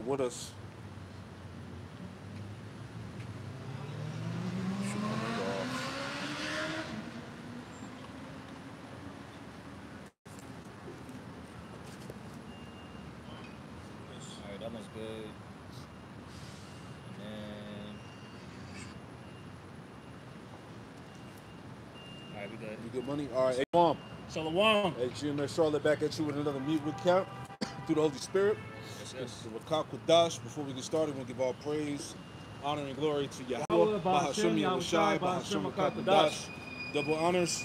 with us. Alright, that one's good. And then... Alright, we good. You good, money? All right, hey, Mom. Shalom. Hey, GMS Charlotte back at you with another meet recount through the Holy Spirit. Yes. Wakak Dash. Before we get started, we'll give all praise, honor, and glory to Yahweh, Bahashem Yahushai, Bahashem Wakak Dash. Double honors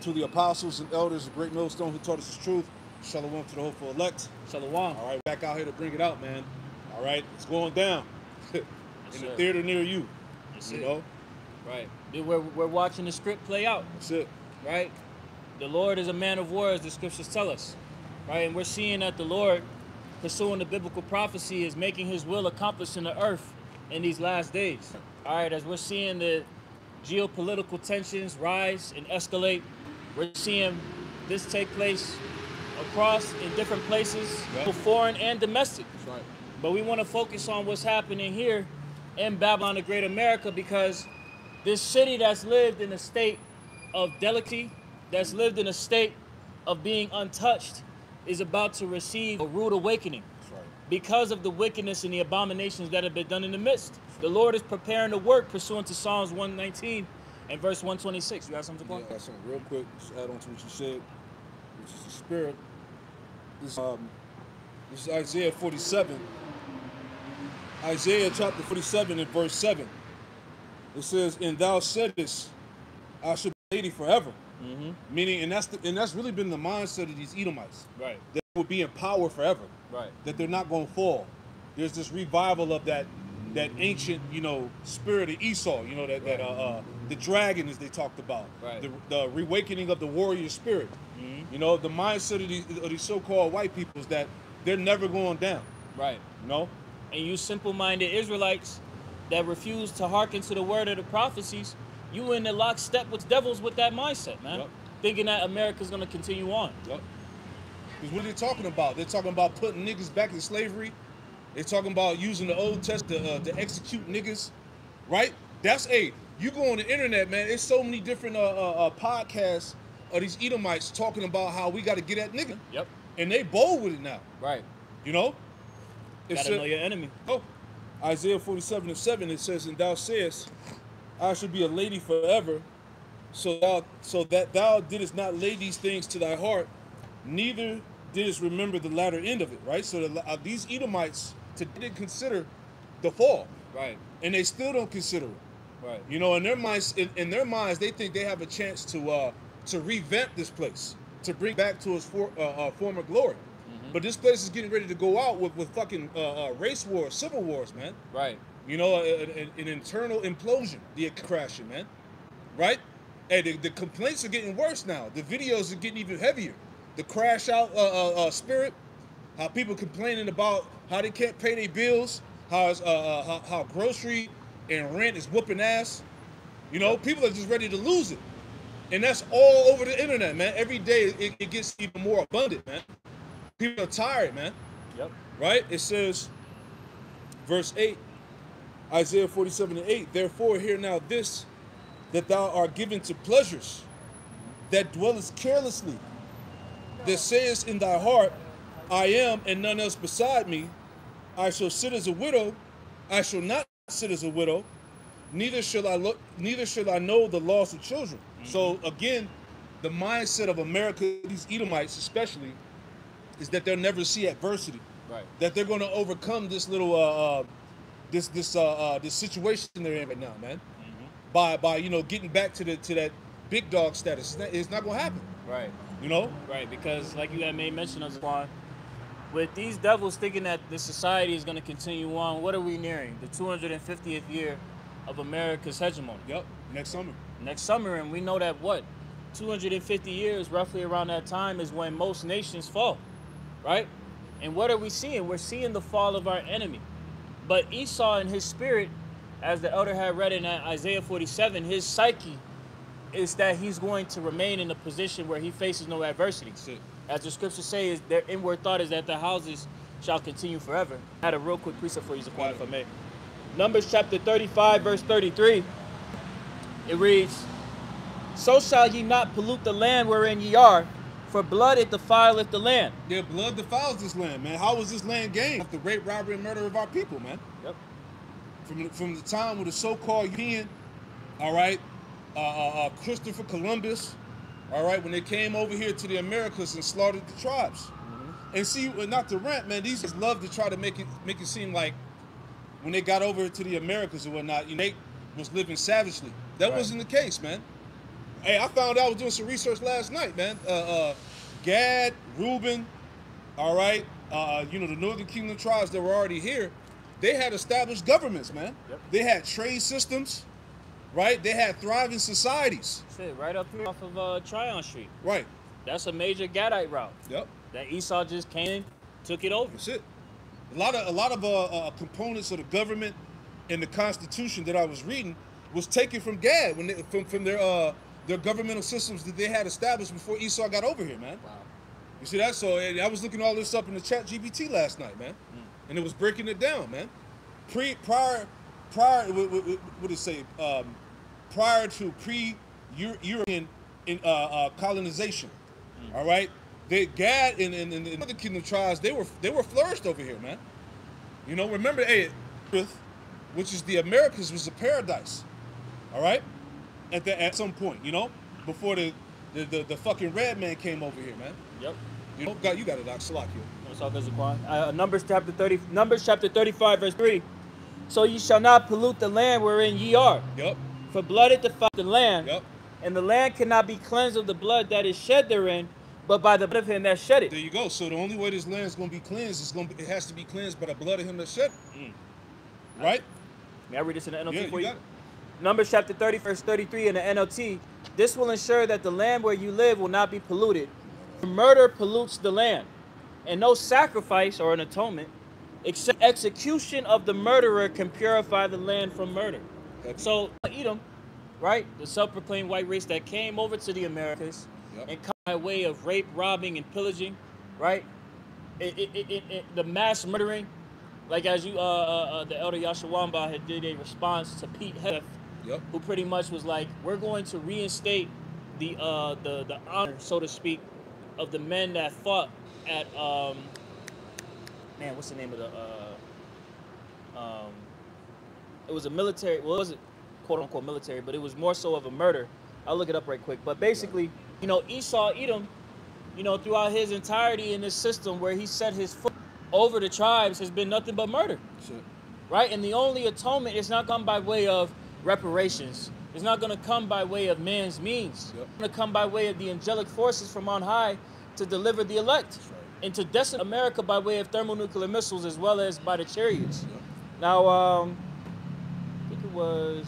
to the apostles and elders, the great millstone who taught us the truth. Shalom to the hopeful elect. Shalom. All right, back out here to bring it out, man. All right, it's going down in the theater near you. You know? Right. We're watching the script play out. That's it. Right? The Lord is a man of war, as the scriptures tell us. Right? And we're seeing that the Lord, pursuing the biblical prophecy, is making his will accomplished in the earth in these last days. All right, as we're seeing the geopolitical tensions rise and escalate, we're seeing this take place across in different places, both foreign and domestic. That's right. But we want to focus on what's happening here in Babylon, the Great America, because this city that's lived in a state of delicate, that's lived in a state of being untouched, is about to receive a rude awakening. That's right. Because of the wickedness and the abominations that have been done in the midst. The Lord is preparing to work pursuant to Psalms 119 and verse 126. You have something to go on? Yeah, I got something real quick. Just add on to what you said, which is the spirit. This is Isaiah 47. Isaiah chapter 47 and verse 7. It says, "And thou saidest, I shall be lady forever." Meaning, and that's really been the mindset of these Edomites. Right. That they will be in power forever. Right. That they're not going to fall. There's this revival of that ancient, spirit of Esau. The dragon, as they talked about. Right. The reawakening of the warrior spirit. The mindset of these so-called white people is that they're never going down. Right. And you simple-minded Israelites that refuse to hearken to the word of the prophecies, you in the lockstep with devils with that mindset, man. Yep. Thinking that America's going to continue on. Yep. Because what are they talking about? They're talking about putting niggas back in slavery. They're talking about using the Old Testament to execute niggas, right? You go on the internet, man, there's so many different podcasts of these Edomites talking about how we got to get at nigga. Yep. And they bold with it now. Right. It's gotta know your enemy. Isaiah 47 and 7, it says, "And thou sayest, I shall be a lady forever, so that thou didst not lay these things to thy heart, neither didst remember the latter end of it," right? So these Edomites didn't consider the fall. Right. And they still don't consider it. Right. In their minds, they think they have a chance to revamp this place, to bring back to its former glory. But this place is getting ready to go out with fucking race wars, civil wars, man. Right. An internal implosion, the crashing, man. Right? And the complaints are getting worse now. The videos are getting even heavier. The crash out spirit, how people complaining about how they can't pay their bills, how grocery and rent is whooping ass. People are just ready to lose it. And that's all over the internet, man. Every day it gets even more abundant, man. People are tired, man. Yep. Right? It says, verse 8, Isaiah 47 and 8, "Therefore hear now this, that thou art given to pleasures, that dwellest carelessly, that sayest in thy heart, I am and none else beside me. I shall sit as a widow, I shall not sit as a widow, neither shall I know the loss of children." So again, the mindset of America, these Edomites especially, is that they'll never see adversity. Right. That they're going to overcome this little this situation they're in right now, man. By getting back to that big dog status. It's not going to happen. Right. Right, because like you had made mention of, Juan, with these devils thinking that the society is going to continue on, what are we nearing? The 250th year of America's hegemony. Yep. Next summer, and we know that 250 years, roughly around that time, is when most nations fall. Right? And what are we seeing? We're seeing the fall of our enemy. But Esau in his spirit, as the elder had read in Isaiah 47, his psyche is that he's going to remain in a position where he faces no adversity. As the scriptures say, their inward thought is that the houses shall continue forever. I had a real quick precept for you, Zaquan, if I may. Numbers chapter 35, verse 33. It reads, so shall ye not pollute the land wherein ye are, for blood it defileth the land. Yeah, blood defiles this land, man. How was this land gained? Off the rape, robbery, and murder of our people, man. Yep. From the time with the so-called European, all right, Christopher Columbus, all right, when they came over here to the Americas and slaughtered the tribes. And see, not to rant, man, these just love to try to make it seem like when they got over to the Americas and whatnot, they was living savagely. That wasn't the case, man. Hey, I found out, I was doing some research last night, man. Gad, Reuben, all right, the Northern Kingdom tribes that were already here, they had established governments, man. Yep. They had trade systems, right? They had thriving societies. That's it, right up here off of Tryon Street. Right. That's a major Gadite route. Yep. That Esau just came in, took it over. That's it. A lot of components of the government and the Constitution that I was reading was taken from Gad from their governmental systems that they had established before Esau got over here, man. Wow. You see that? So I was looking all this up in the chat GPT last night, man, and it was breaking it down, man. Prior, what did it say? Prior to pre-European colonization, all right. Gad and the other kingdom tribes, they were flourished over here, man. You know, remember, which is the Americas, was a paradise, all right. At some point, you know, before the fucking red man came over here, man. Yep. You know, you got it, Doc. Salak here. That's all good, Zaquan. Numbers chapter 35, verse 3. So ye shall not pollute the land wherein ye are. Yep. For blood it defileth the land. Yep. And the land cannot be cleansed of the blood that is shed therein, but by the blood of him that shed it. There you go. So the only way this land is going to be cleansed it has to be cleansed by the blood of him that shed it. Right? May I read this in the NLT for you? you? Numbers chapter 30, verse 33 in the NLT. This will ensure that the land where you live will not be polluted. Murder pollutes the land, and no sacrifice or an atonement, except execution of the murderer, can purify the land from murder. So Edom, right, the self-proclaimed white race that came over to the Americas and come by way of rape, robbing, and pillaging, right? The mass murdering, like as you, the elder Yashawamba had did a response to Pete Hef, who pretty much was like, we're going to reinstate the honor, so to speak, of the men that fought at man, what's the name of the it was a military, well, it wasn't quote unquote military, but it was more so of a murder. I'll look it up right quick. But basically, you know, Esau, Edom, you know, throughout his entirety in this system where he set his foot over the tribes has been nothing but murder. Sure. Right? And the only atonement is not come by way of reparations. It's not going to come by way of man's means. It's going to come by way of the angelic forces from on high to deliver the elect and to decimate America by way of thermonuclear missiles as well as by the chariots. Now, I think it was,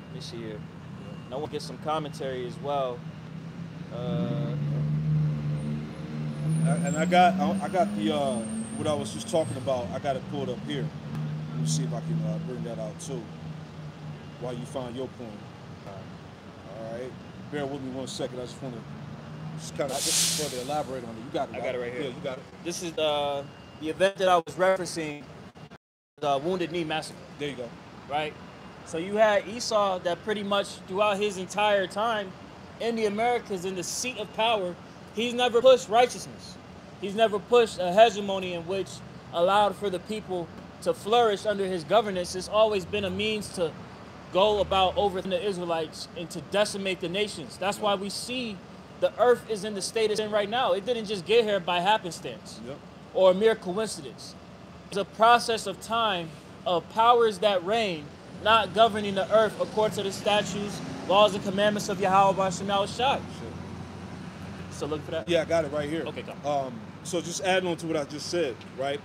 let me see here. I want to get some commentary as well. And I got the what I was just talking about. I got it pulled up here. Let me see if I can bring that out too. While you find your point. All right. Bear with me 1 second. I just want to kind of further elaborate on it. You got it. I got it right here. Yeah, you got it. This is the event that I was referencing, the Wounded Knee Massacre. There you go. Right? So you had Esau that pretty much throughout his entire time in the Americas, in the seat of power, he's never pushed righteousness. He's never pushed a hegemony in which allowed for the people to flourish under his governance. It's always been a means to go about over the Israelites and to decimate the nations. That's why we see the earth is in the state it's in right now. It didn't just get here by happenstance or a mere coincidence. It's a process of time of powers that reign, not governing the earth according to the statutes, laws, and commandments of Yahweh B'Shem Yahushai. So look for that. Yeah, I got it right here. Okay, go. So just adding on to what I just said, right?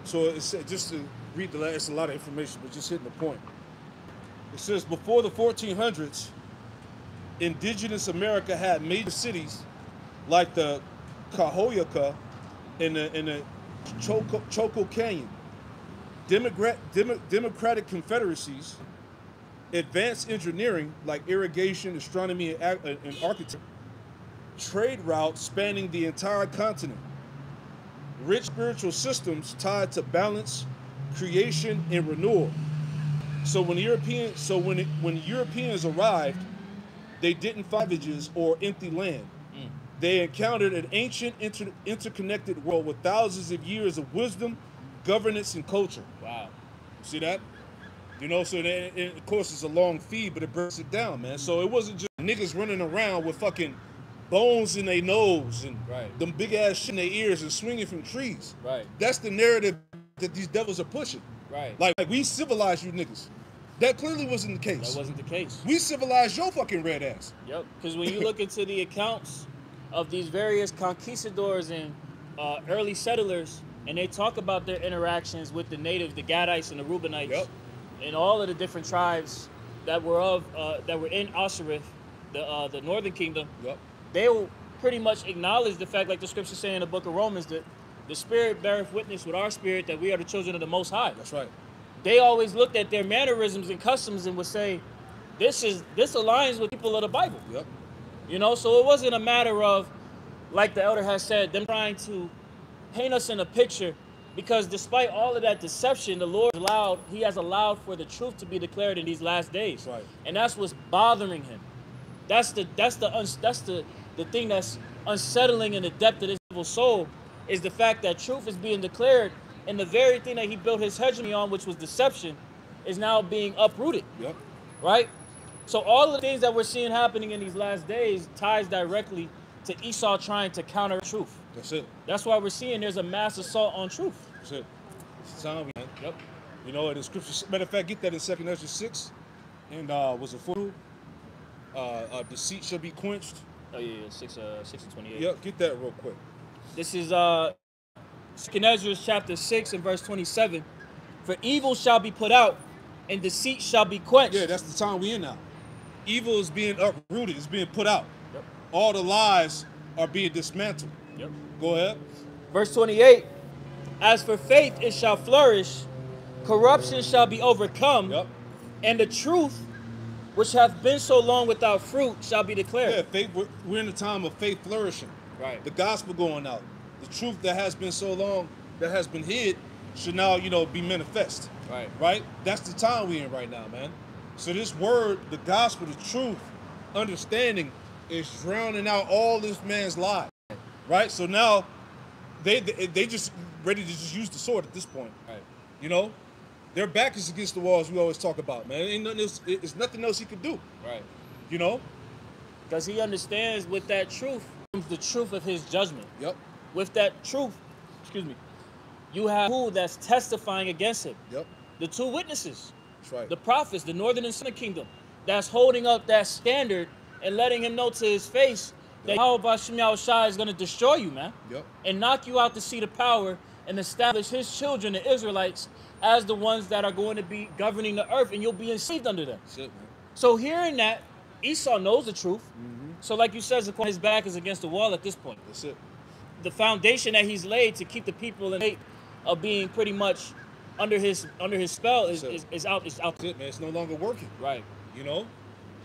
So it's just to read it's a lot of information, but just hitting the point. It says before the 1400s, indigenous America had major cities like the Cahoyaka in the Choco Canyon, democratic confederacies, advanced engineering like irrigation, astronomy, and architecture, trade routes spanning the entire continent, rich spiritual systems tied to balance, creation, and renewal. So when Europeans arrived, they didn't find savages or empty land. They encountered an ancient, interconnected world with thousands of years of wisdom, governance, and culture. Wow. See that? You know, so of course it's a long feed, but it breaks it down, man. So it wasn't just niggas running around with fucking bones in their nose and them big ass shit in their ears and swinging from trees. Right. That's the narrative that these devils are pushing. Right. Like we civilized you niggas. That clearly wasn't the case. That wasn't the case. We civilized your fucking red ass. Yep. Because when you look into the accounts of these various conquistadors and early settlers, and they talk about their interactions with the natives, the Gadites and the Reubenites, and all of the different tribes that were in Osiris, the northern kingdom, they will pretty much acknowledge the fact, like the scriptures say in the book of Romans, that the Spirit beareth witness with our spirit that we are the children of the Most High. That's right. They always looked at their mannerisms and customs and would say, this aligns with people of the Bible. Yep. You know, so it wasn't a matter of, like the elder has said, them trying to paint us in a picture, because despite all of that deception, the Lord has allowed for the truth to be declared in these last days. Right. And that's what's bothering him. That's the thing that's unsettling in the depth of this people's soul, is the fact that truth is being declared, and the very thing that he built his hegemony on, which was deception, is now being uprooted. Yep. Right? So all the things that we're seeing happening in these last days ties directly to Esau trying to counter truth. That's it. That's why we're seeing there's a mass assault on truth. That's it. It's time, man. Yep. You know, in the scripture, matter of fact, get that in 2 Ezra 6. And was it 4? Deceit shall be quenched. Oh yeah, 6 and 28. Yep, get that real quick. This is 2 Ezra chapter 6 and verse 27. For evil shall be put out, and deceit shall be quenched. Yeah, that's the time we in now. Evil is being uprooted, it's being put out. Yep. All the lies are being dismantled. Yep. Go ahead. Verse 28. As for faith, it shall flourish, corruption shall be overcome, and the truth, which hath been so long without fruit, shall be declared. Yeah, faith, we're in the time of faith flourishing. Right. The gospel going out. The truth that has been so long, that has been hid, should now, be manifest. Right. Right? That's the time we in right now, man. So this word, the gospel, the truth, understanding is drowning out all this man's lies. Right? So now they just ready to just use the sword at this point. Right. You know? Their back is against the wall, as we always talk about, man. Ain't nothing else, it's nothing else he could do. Right. You know? Because he understands with that truth comes the truth of his judgment. Yep. With that truth, you have who that's testifying against him. Yep. The two witnesses. That's right. The prophets, the northern and southern kingdom, that's holding up that standard and letting him know to his face that Yahweh Shai is going to destroy you, man. Yep. And knock you out the seat of power and establish his children, the Israelites, as the ones that are going to be governing the earth, and you'll be enslaved under them. That's it, man. So hearing that, Esau knows the truth. So like you said, his back is against the wall at this point. That's it. The foundation that he's laid to keep the people in state of being pretty much under his spell is out. It's out. That's it, man. It's no longer working. Right. You know?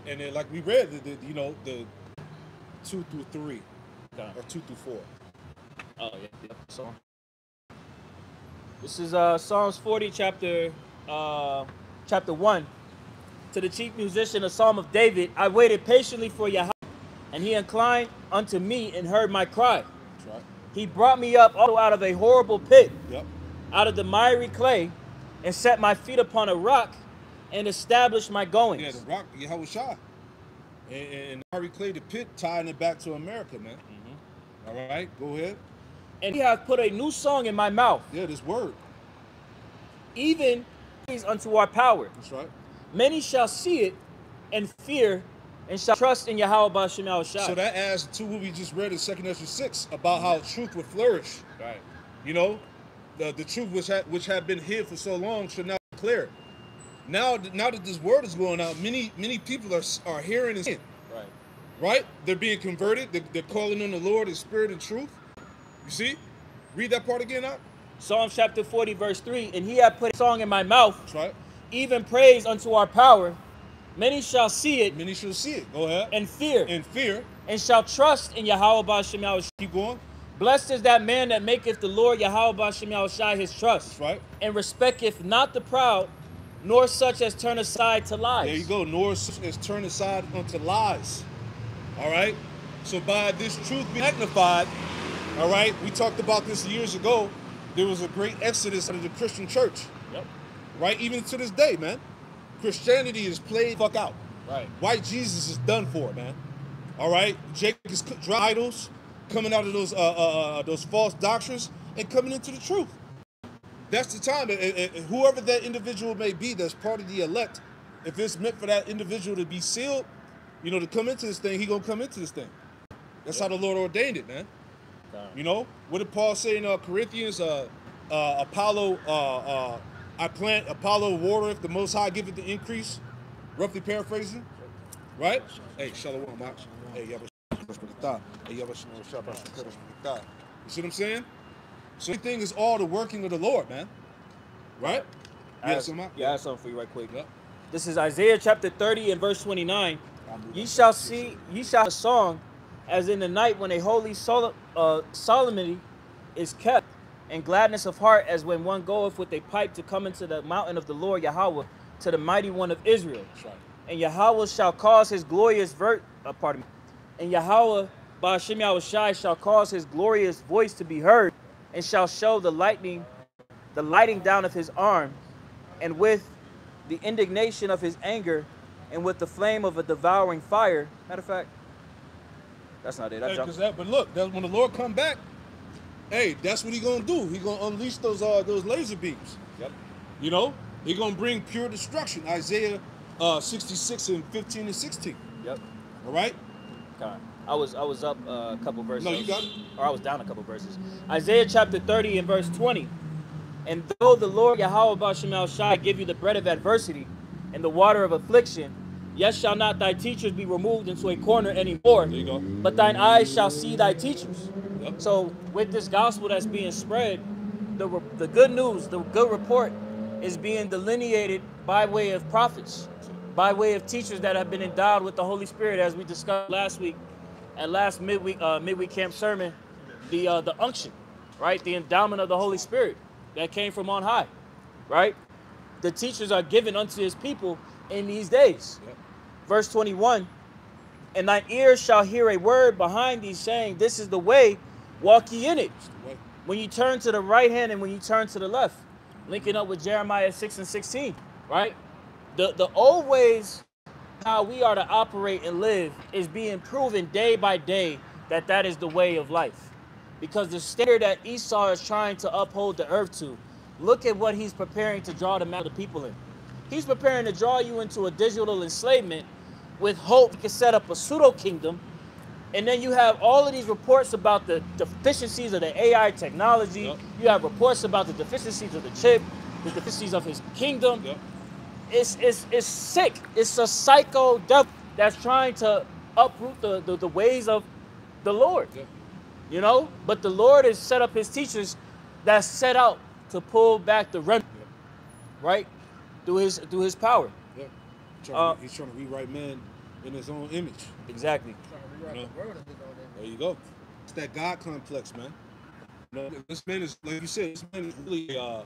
And then, like we read, the 2 through 3. Okay. Or 2 through 4. Oh, yeah. So, this is Psalms 40, chapter 1. To the chief musician, a psalm of David. I waited patiently for Yahweh, and he inclined unto me and heard my cry. That's right. He brought me up out of a horrible pit, Yep. out of the miry clay, and set my feet upon a rock, and established my goings. Yeah, the rock, Yahweh Shai. And Harry Clay, the pit, tying it back to America, man. All right, go ahead. And he hath put a new song in my mouth. Yeah, this word. Even praise unto our power. That's right. Many shall see it and fear, and shall trust in Yahweh B'Shem Yahushua. So that adds to what we just read in 2 Ezra 6 about how truth would flourish. Right. You know, the truth which had been hid for so long should now be clear. Now that this word is going out, many people are hearing and seeing. Right. Right? They're being converted. They're calling on the Lord in spirit and truth. You see? Read that part again out. Psalms chapter 40, verse 3. And he hath put a song in my mouth. That's right. Even praise unto our power. Many shall see it. Many shall see it. Go ahead. And fear. And fear. And shall trust in Yahweh B'Shem Yahushua. Keep going. Blessed is that man that maketh the Lord Yahweh Ba'Shem Yahushai his trust. That's right. And respecteth not the proud, nor such as turn aside to lies. There you go. Nor is turned aside unto lies. All right. So by this truth being magnified, all right, we talked about this years ago. There was a great exodus out of the Christian church. Yep. Right. Even to this day, man, Christianity is played fuck out. Right. White Jesus is done for, man. All right. Jake is dry idols coming out of those false doctrines and coming into the truth. That's the time. Whoever that individual may be that's part of the elect, if it's meant for that individual to be sealed, you know, to come into this thing, he gonna come into this thing. That's how the Lord ordained it, man. You know, what did Paul say in Corinthians? Apollo, I plant, Apollo water, if the Most High giveth the increase. Roughly paraphrasing, right? Hey, shalom, Max. Hey, you see what I'm saying? So everything is all the working of the Lord, man. Right? I have something for you right quick. Yep. This is Isaiah chapter 30 and verse 29. Ye shall have a song as in the night when a holy solemnity is kept, and gladness of heart as when one goeth with a pipe to come into the mountain of the Lord Yahweh, to the mighty one of Israel. Right. And Yahweh shall cause his glorious and Yahweh Ba'Shem Yahushai shall cause his glorious voice to be heard, and shall show the lighting down of his arm, and with the indignation of his anger, and with the flame of a devouring fire. Matter of fact, that's not it. But look, when the Lord come back, hey, that's what he gonna do. He gonna unleash those laser beams. Yep. You know, he gonna bring pure destruction. Isaiah 66 and 15 and 16. Yep. All right. Okay. I was up a couple verses. No, you got it. Or I was down a couple verses. Isaiah chapter 30 and verse 20. And though the Lord Yahweh Ba'Shem Yahushai give you the bread of adversity and the water of affliction, yet shall not thy teachers be removed into a corner anymore. There you go. But thine eyes shall see thy teachers. Yep. So with this gospel that's being spread, the good news, the good report is being delineated by way of prophets, by way of teachers that have been endowed with the Holy Spirit, as we discussed last week at last midweek camp sermon, the unction, right? The endowment of the Holy Spirit that came from on high, right? The teachers are given unto his people in these days. Yep. Verse 21, and thine ears shall hear a word behind thee saying, this is the way, walk ye in it. When you turn to the right hand and when you turn to the left, linking up with Jeremiah 6 and 16, right? The old ways, how we are to operate and live, is being proven day by day that is the way of life. Because the standard that Esau is trying to uphold the earth to, look at what he's preparing to draw the people in. He's preparing to draw you into a digital enslavement with hope to set up a pseudo-kingdom. And then you have all of these reports about the deficiencies of the AI technology. Yep. You have reports about the deficiencies of the chip, the deficiencies of his kingdom. Yep. It's sick. It's a psycho devil that's trying to uproot the ways of the Lord. Yep. You know? But the Lord has set up his teachers that set out to pull back the remnant, yep, right? Through his power. Yeah. He's trying to rewrite man in his own image. Exactly. You know? There you go. It's that God complex, man. You know, this man is, like you said, this man is really a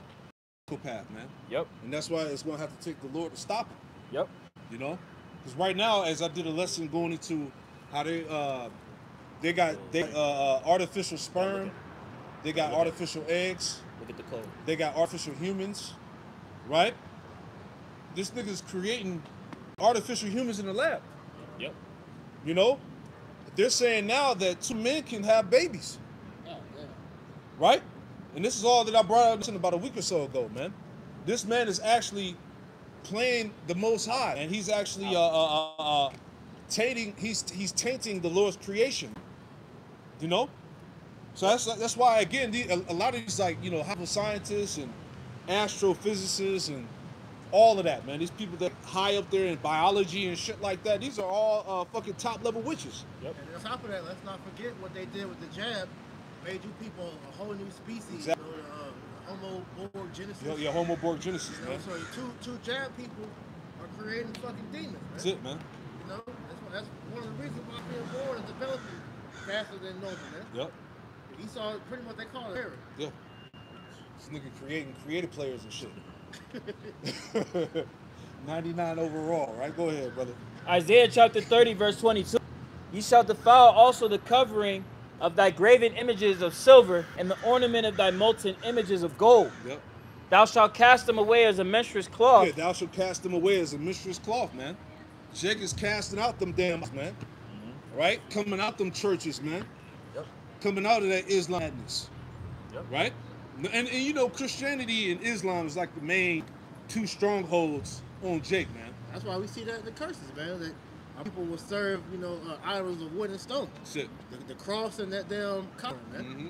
psychopath, man. Yep. And that's why it's going to have to take the Lord to stop him. Yep. You know? Because right now, as I did a lesson going into how they got artificial sperm, they got artificial eggs. Look at the code. They got artificial humans, right? This nigga's creating artificial humans in the lab. Yep. You know? They're saying now that two men can have babies. Oh, yeah. Right? And this is all that I brought up about a week or so ago, man. This man is actually playing the Most High, and he's actually tainting the Lord's creation. You know? So that's why, again, a lot of these, like, you know, scientists and astrophysicists and all of that, man. These people that high up there in biology and shit like that, these are all fucking top level witches. Yep. And on top of that, let's not forget what they did with the jab. Made you people a whole new species. Exactly. You know, Homo Borg Genesis. Yeah, Homo Borg Genesis, you know, man. So two jab people are creating fucking demons, man. That's it, man. You know, that's one of the reasons why being born is developing faster than normal, man. Yep. You Esau, pretty much they call it error. Yeah. This nigga created players and shit. 99 overall, right? Go ahead, brother. Isaiah chapter 30, verse 22. Ye shall defile also the covering of thy graven images of silver and the ornament of thy molten images of gold. Yep. Thou shalt cast them away as a menstruous cloth. Yeah, thou shalt cast them away as a mistress cloth, man. Jake is casting out them damn, man. Right? Coming out them churches, man. Yep. Coming out of that Islam madness. Yep. Right? And you know, Christianity and Islam is like the main two strongholds on Jake, man. That's why we see that in the curses, man. That our people will serve, you know, idols of wood and stone. That's it. The cross and that damn collar, man. Mm-hmm.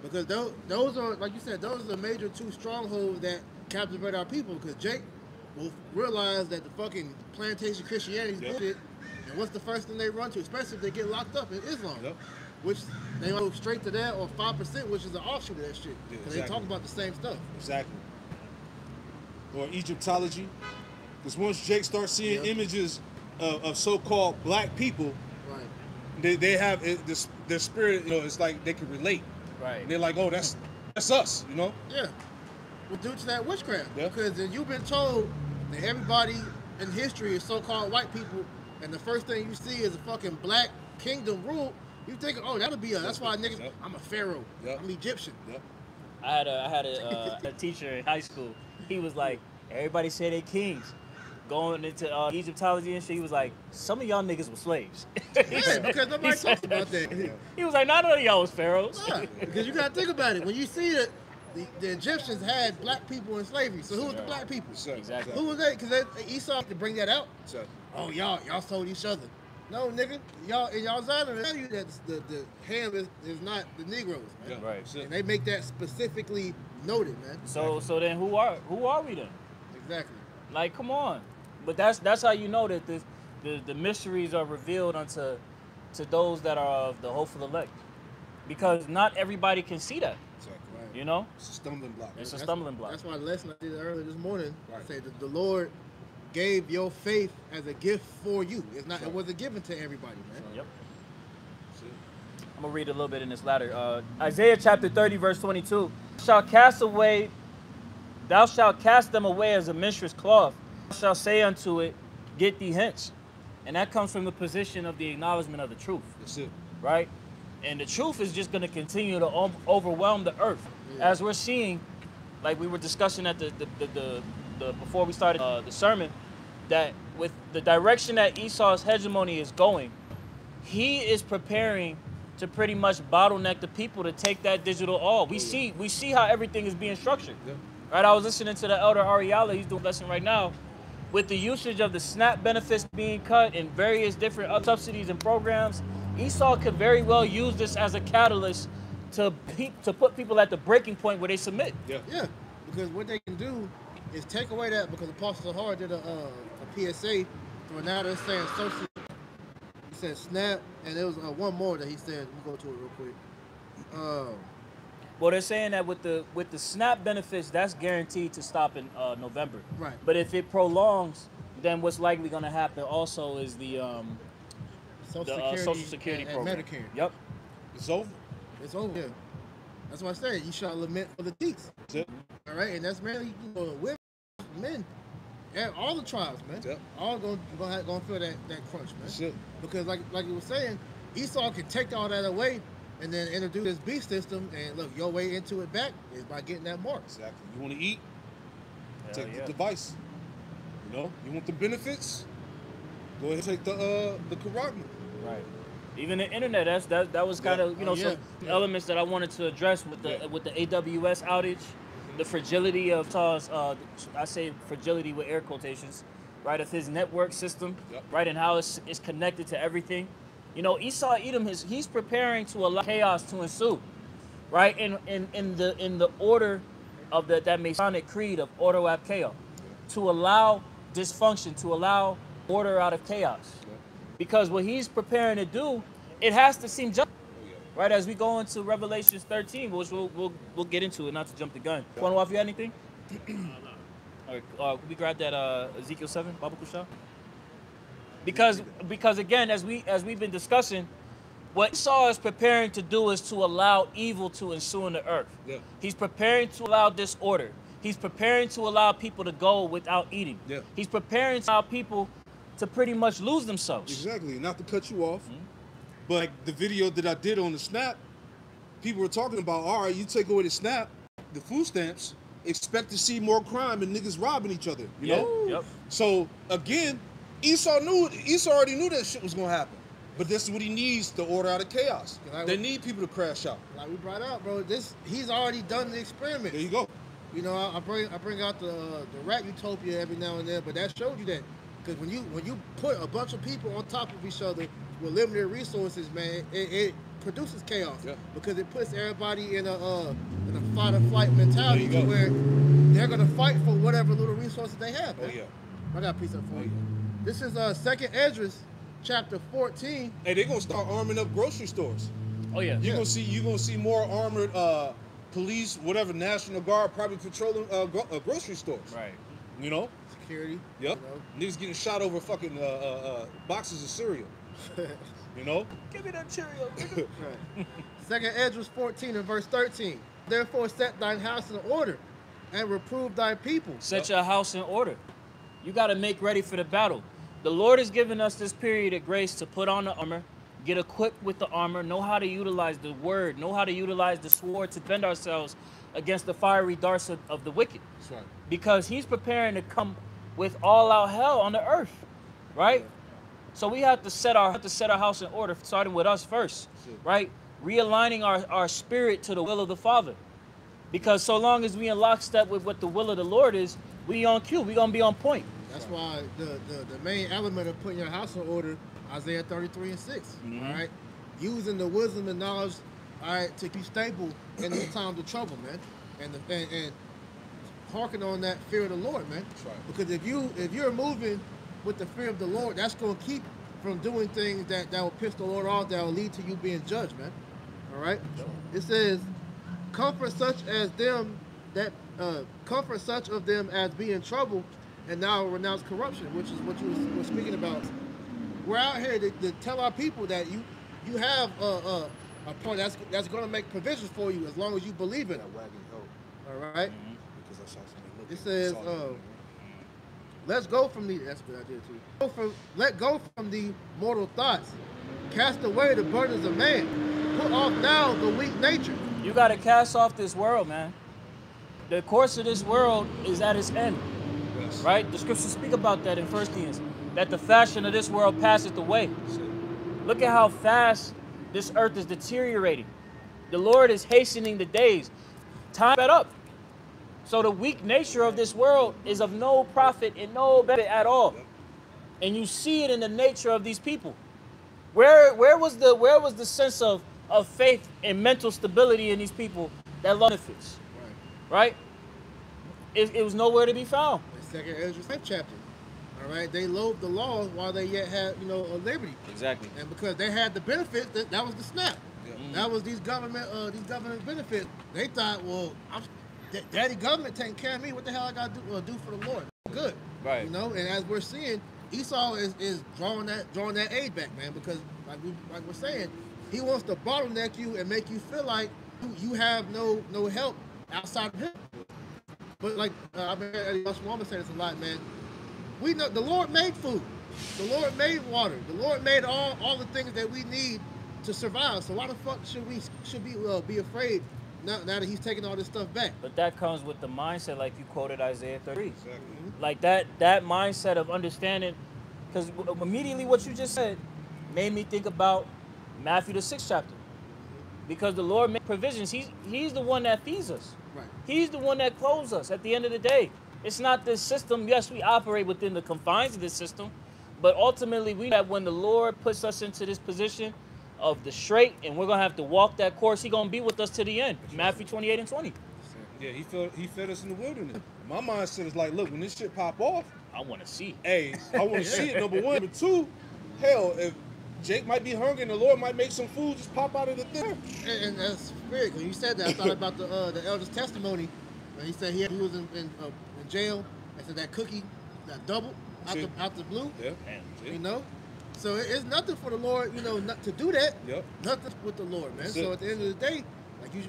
Because those are, like you said, those are the major two strongholds that captivate our people. Because Jake will realize that the fucking plantation Christianity is bullshit. And what's the first thing they run to, especially if they get locked up in Islam? Yep. Which they go straight to that, or 5%, which is an offshoot of that shit. Yeah, Because they talk about the same stuff. Exactly. Or Egyptology. Because once Jake starts seeing images of so-called black people, Right. they have their spirit, you know, it's like they can relate. Right. And they're like, oh, that's us, you know? Yeah. Well, due to that witchcraft. Yeah. Because then you've been told that everybody in history is so-called white people, and the first thing you see is a fucking black kingdom rule. You think, oh, that'll be us. That's why niggas, I'm a pharaoh. Yep. I'm Egyptian. Yep. I had a teacher in high school. He was like, everybody say they kings. Going into Egyptology and shit, he was like, some of y'all niggas were slaves. Yeah, because nobody talks about that. He was like, not all of y'all was pharaohs. Yeah, because you gotta think about it. When you see that the Egyptians had black people in slavery, so who was the black people? Exactly. Who was they? Because Esau to bring that out. So, Oh, y'all sold each other. No, nigga, y'all in y'all Zion tell you that the ham is not the Negroes, man. yeah, Right. that's it. And they make that specifically noted, man. So then who are we then? Exactly. Like, come on. But that's how you know that the mysteries are revealed to those that are of the hopeful elect. Because not everybody can see that. Exactly. Right. You know? It's a stumbling block. It's a stumbling block. That's why the lesson I did earlier this morning. Right. I said that the Lord gave your faith as a gift for you. It's not. Right. It wasn't given to everybody, man. Yep. That's it. I'm gonna read a little bit in this ladder. Isaiah chapter 30, verse 22. Thou shalt cast them away as a minstrel's cloth. Thou shalt say unto it, get thee hence. And that comes from the position of the acknowledgement of the truth, That's it. right? And the truth is just gonna continue to overwhelm the earth. Yeah. As we're seeing, like we were discussing at the before we started the sermon, that with the direction that Esau's hegemony is going, he is preparing to pretty much bottleneck the people to take that digital all. We see how everything is being structured. Yeah. Right? I was listening to the elder Ariala, he's doing a lesson right now, with the usage of the SNAP benefits being cut and various different subsidies and programs. Esau could very well use this as a catalyst to put people at the breaking point where they submit. Yeah. Yeah, because what they can do is take away that, because Apostle Hart did a PSA for now they're saying social. He said SNAP, and there was one more that he said. Let me go to it real quick. Well, they're saying that with the SNAP benefits, that's guaranteed to stop in November. Right. But if it prolongs, then what's likely going to happen also is the Social Security and program. Medicare. Yep. It's over. It's over. Yeah. That's why I said you shall lament for the teeth. That's it. All right, and that's mainly women, men, and all the tribes, man. Yep. All gonna feel that crunch, man. That's it. Because like you were saying, Esau can take all that away and then introduce this beast system, and look, your way into it back is by getting that mark. Exactly. You want to eat? Hell Take yeah. the device. You know? You want the benefits? Go ahead and take the Karagma. Right. Even the internet, that was kind of some elements that I wanted to address with the AWS outage, the fragility of Taw's, I say fragility with air quotations, right, of his network system, right, and how it's connected to everything. You know, Esau Edom he's preparing to allow chaos to ensue, right, in the order of that Masonic creed of ordo ab chaos, to allow dysfunction, to allow order out of chaos. Because what he's preparing to do, it has to seem just right as we go into Revelations 13, which we'll get into it, not to jump the gun. Want to offer you anything? All right, could we grab that Ezekiel 7, Baba Kusha? Because again, as we've been discussing, What Esau is preparing to do is to allow evil to ensue in the earth. Yeah. He's preparing to allow disorder. He's preparing to allow people to go without eating. Yeah. He's preparing to allow people to pretty much lose themselves. Exactly. Not to cut you off, but like the video that I did on the Snap, people were talking about, all right, you take away the Snap, the food stamps, expect to see more crime and niggas robbing each other, you know? Yep. So, again, Esau already knew that shit was going to happen. But this is what he needs to order out of chaos. They need people to crash out. Like we brought out, bro, he's already done the experiment. There you go. You know, I bring out the rat utopia every now and then, but that showed you that. Because when you put a bunch of people on top of each other with limited resources, man, it produces chaos. Yeah. Because it puts everybody in a fight or flight mentality There to you go. where they're gonna fight for whatever little resources they have. Oh, Man. yeah. I got a piece of it for Oh, you. yeah. This is 2nd Esdras, chapter 14. Hey, they're going to start arming up grocery stores. Oh yeah. You're gonna see more armored police, whatever, National Guard, probably patrolling grocery stores. Right. You know? Security. Yep. You know? Niggas getting shot over fucking boxes of cereal. You know? Give me that Cheerio. nigga. Right. 2nd Esdras 14 and verse 13. Therefore set thine house in order and reprove thy people. Set your house in order. You got to make ready for the battle. The Lord has given us this period of grace to put on the armor, get equipped with the armor, know how to utilize the word, know how to utilize the sword to defend ourselves against the fiery darts of the wicked. That's right. Because he's preparing to come with all out hell on the earth, right? So we have to set our house in order, starting with us first, right? Realigning our spirit to the will of the Father. Because so long as we in lockstep with what the will of the Lord is, we on cue. We gonna be on point. That's why the main element of putting your house in order, Isaiah 33 and 6. All right, using the wisdom and knowledge, all right, to keep stable in these times of trouble, man, and harken on that fear of the Lord, man. That's right. Because if you're moving with the fear of the Lord, that's gonna keep from doing things that will piss the Lord off, that will lead to you being judged, man. All right. It says, comfort such of them as be in trouble, and now renounce corruption, which is what you were speaking about. We're out here to tell our people that you have a point that's going to make provisions for you as long as you believe in it. All right. It says, let's go from the. That's a good idea too. Let go from the mortal thoughts. Cast away the burdens of man. Put off now the weak nature. You got to cast off this world, man. The course of this world is at its end, Yes. right? The scriptures speak about that in 1 Corinthians, that the fashion of this world passeth away. Look at how fast this earth is deteriorating. The Lord is hastening the days. Time sped up. So the weak nature of this world is of no profit and no benefit at all. And you see it in the nature of these people. Where was the sense of faith and mental stability in these people that love benefits? Right? It was nowhere to be found. The 2nd Ezra chapter. All right, they loathed the law while they yet had, a liberty. Exactly. And because they had the benefits, that was the snap. Yeah. That was these government benefits. They thought, well, daddy government taking care of me. What the hell I got to do for the Lord? Good. Right. And as we're seeing, Esau is drawing that aid back, man, because like we're saying, he wants to bottleneck you and make you feel like you have no help outside of him. But like I've been hearing Woman say this a lot, man. We know the Lord made food, the Lord made water, the Lord made all the things that we need to survive. So why the fuck should we be afraid now that he's taking all this stuff back? But that comes with the mindset, like you quoted Isaiah 33. Exactly. Like that mindset of understanding, because immediately what you just said made me think about Matthew the 6th chapter. Because the Lord made provisions. He's the one that feeds us. Right. He's the one that clothes us at the end of the day. It's not this system. Yes, we operate within the confines of this system, but ultimately we know that when the Lord puts us into this position of the straight and we're going to have to walk that course, he's going to be with us to the end. Matthew 28 and 20. Yeah, he fed us in the wilderness. My mindset is like, look, when this shit pop off, I want to see. hey, I want to see it, number one. Number two, hell, if Jake might be hungry and the Lord might make some food just pop out of the thing. And that's weird. When you said that, I thought about the elder's testimony. When he said he was in jail, and said that cookie, that double, out the blue. Yeah. Man, You know? So it's nothing for the Lord, you know, not to do that. Yep. Nothing with the Lord, man. That's So it. at the end of the day,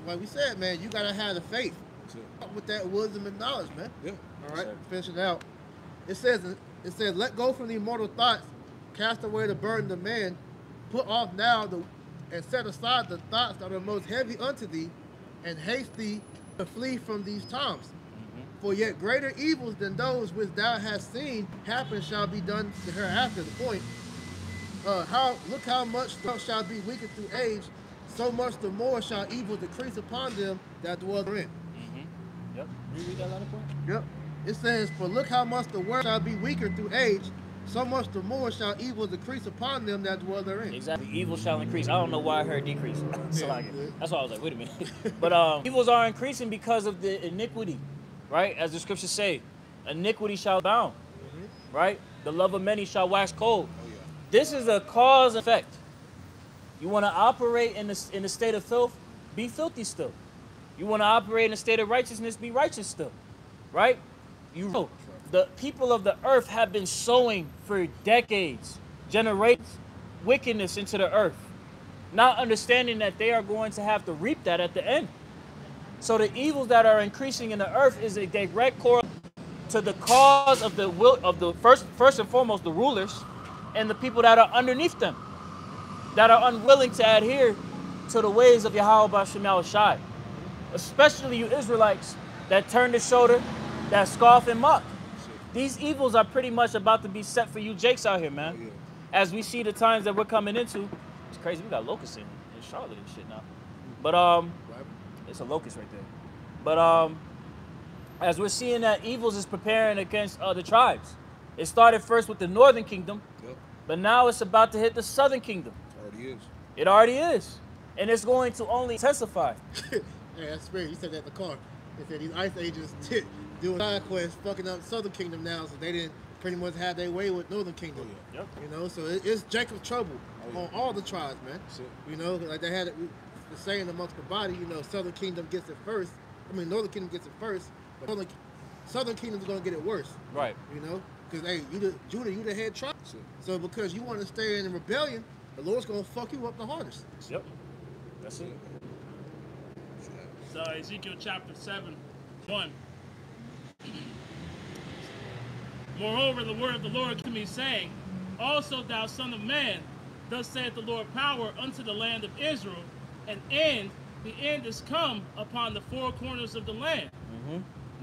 like we said, man, you gotta have the faith with that wisdom and knowledge, man. Yeah. All right, finish it out. It says, let go from the immortal thoughts, cast away the burden of man, put off now and set aside the thoughts that are most heavy unto thee, and haste thee to flee from these times. For yet greater evils than those which thou hast seen happen shall be done hereafter. The point. Look how much shall be weakened through age, so much the more shall evil decrease upon them that dwell therein. Yep. Read that latter point. Yep. It says, for look how much the world shall be weaker through age, so much the more shall evil decrease upon them that dwell therein. Exactly. Evil shall increase. I don't know why I heard decrease. Yeah, That's why I was like, wait a minute. But evils are increasing because of the iniquity, right? As the scriptures say, iniquity shall abound, right? The love of many shall wax cold. This is a cause and effect. You want to operate in the state of filth, be filthy still. You want to operate in a state of righteousness, be righteous still, right? You know, the people of the earth have been sowing for decades, generations, wickedness into the earth, not understanding that they are going to have to reap that at the end. So the evils that are increasing in the earth is a direct correlation to the cause of the will of the first and foremost the rulers and the people that are underneath them, that are unwilling to adhere to the ways of Yahweh B'Shem Yahushai, especially you Israelites that turn the shoulder, that scoff and mock. These evils are pretty much about to be set for you Jakes out here, man. As we see the times that we're coming into, it's crazy. We got locusts in Charlotte and shit now. But it's a locust right there. But as we're seeing that evils is preparing against other tribes. It started first with the northern kingdom, but now it's about to hit the southern kingdom. It already is. It already is. And it's going to only intensify. Yeah, that's great. You said that in the car. They said these ICE agents doing side quests, fucking up Southern Kingdom now, so they didn't pretty much have their way with Northern Kingdom. Yep. You know, so it's Jacob's trouble on all the tribes, man. You know, like they had the saying amongst the body, you know, Southern Kingdom gets it first. I mean, Northern Kingdom gets it first, but Southern Kingdom's gonna get it worse. Right. You know, because hey, Judah, you the head tribe. So because you want to stay in rebellion, the Lord's gonna fuck you up the hardest. Yep. That's it. So Ezekiel chapter 7:1. Moreover, the word of the Lord came to me, saying, also thou son of man, thus saith the Lord power unto the land of Israel, the end is come upon the four corners of the land.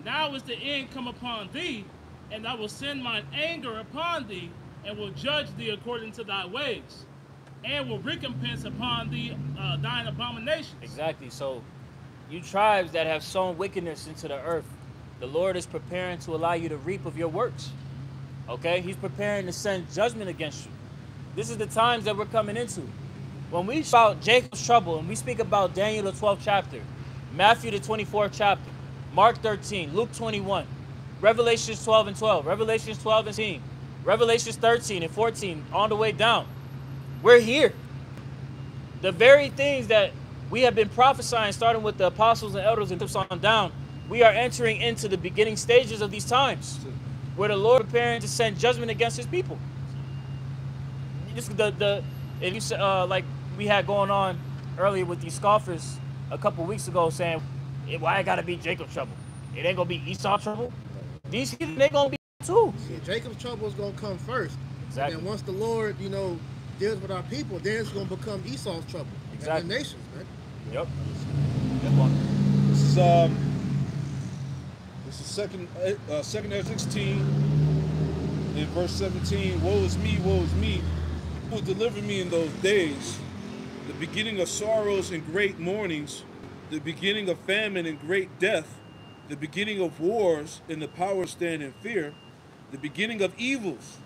Now is the end come upon thee, and I will send mine anger upon thee, and will judge thee according to thy ways, and will recompense upon thee thine abominations. Exactly. So you tribes that have sown wickedness into the earth, the Lord is preparing to allow you to reap of your works. Okay? He's preparing to send judgment against you. This is the times that we're coming into. When we speak about Jacob's trouble, and we speak about Daniel the 12th chapter, Matthew the 24th chapter, Mark 13, Luke 21, Revelations 12 and 12, Revelations 12 and 13, Revelations 13 and 14, on the way down. We're here. The very things that we have been prophesying, starting with the apostles and elders and on down, we are entering into the beginning stages of these times, where the Lord is preparing to send judgment against his people. Like we had going on earlier with these scoffers a couple weeks ago saying, why it gotta be Jacob's trouble? It ain't gonna be Esau's trouble? These heathen, they gonna be too. See, Jacob's trouble is gonna come first. Exactly. And then once the Lord, you know, deals with our people, then it's gonna become Esau's trouble. Exactly. And the nations, man. Yep. This is second Ezra 16 in verse 17. Woe is me, who will deliver me in those days, the beginning of sorrows and great mournings, the beginning of famine and great death, the beginning of wars and the power stand in fear, the beginning of evils.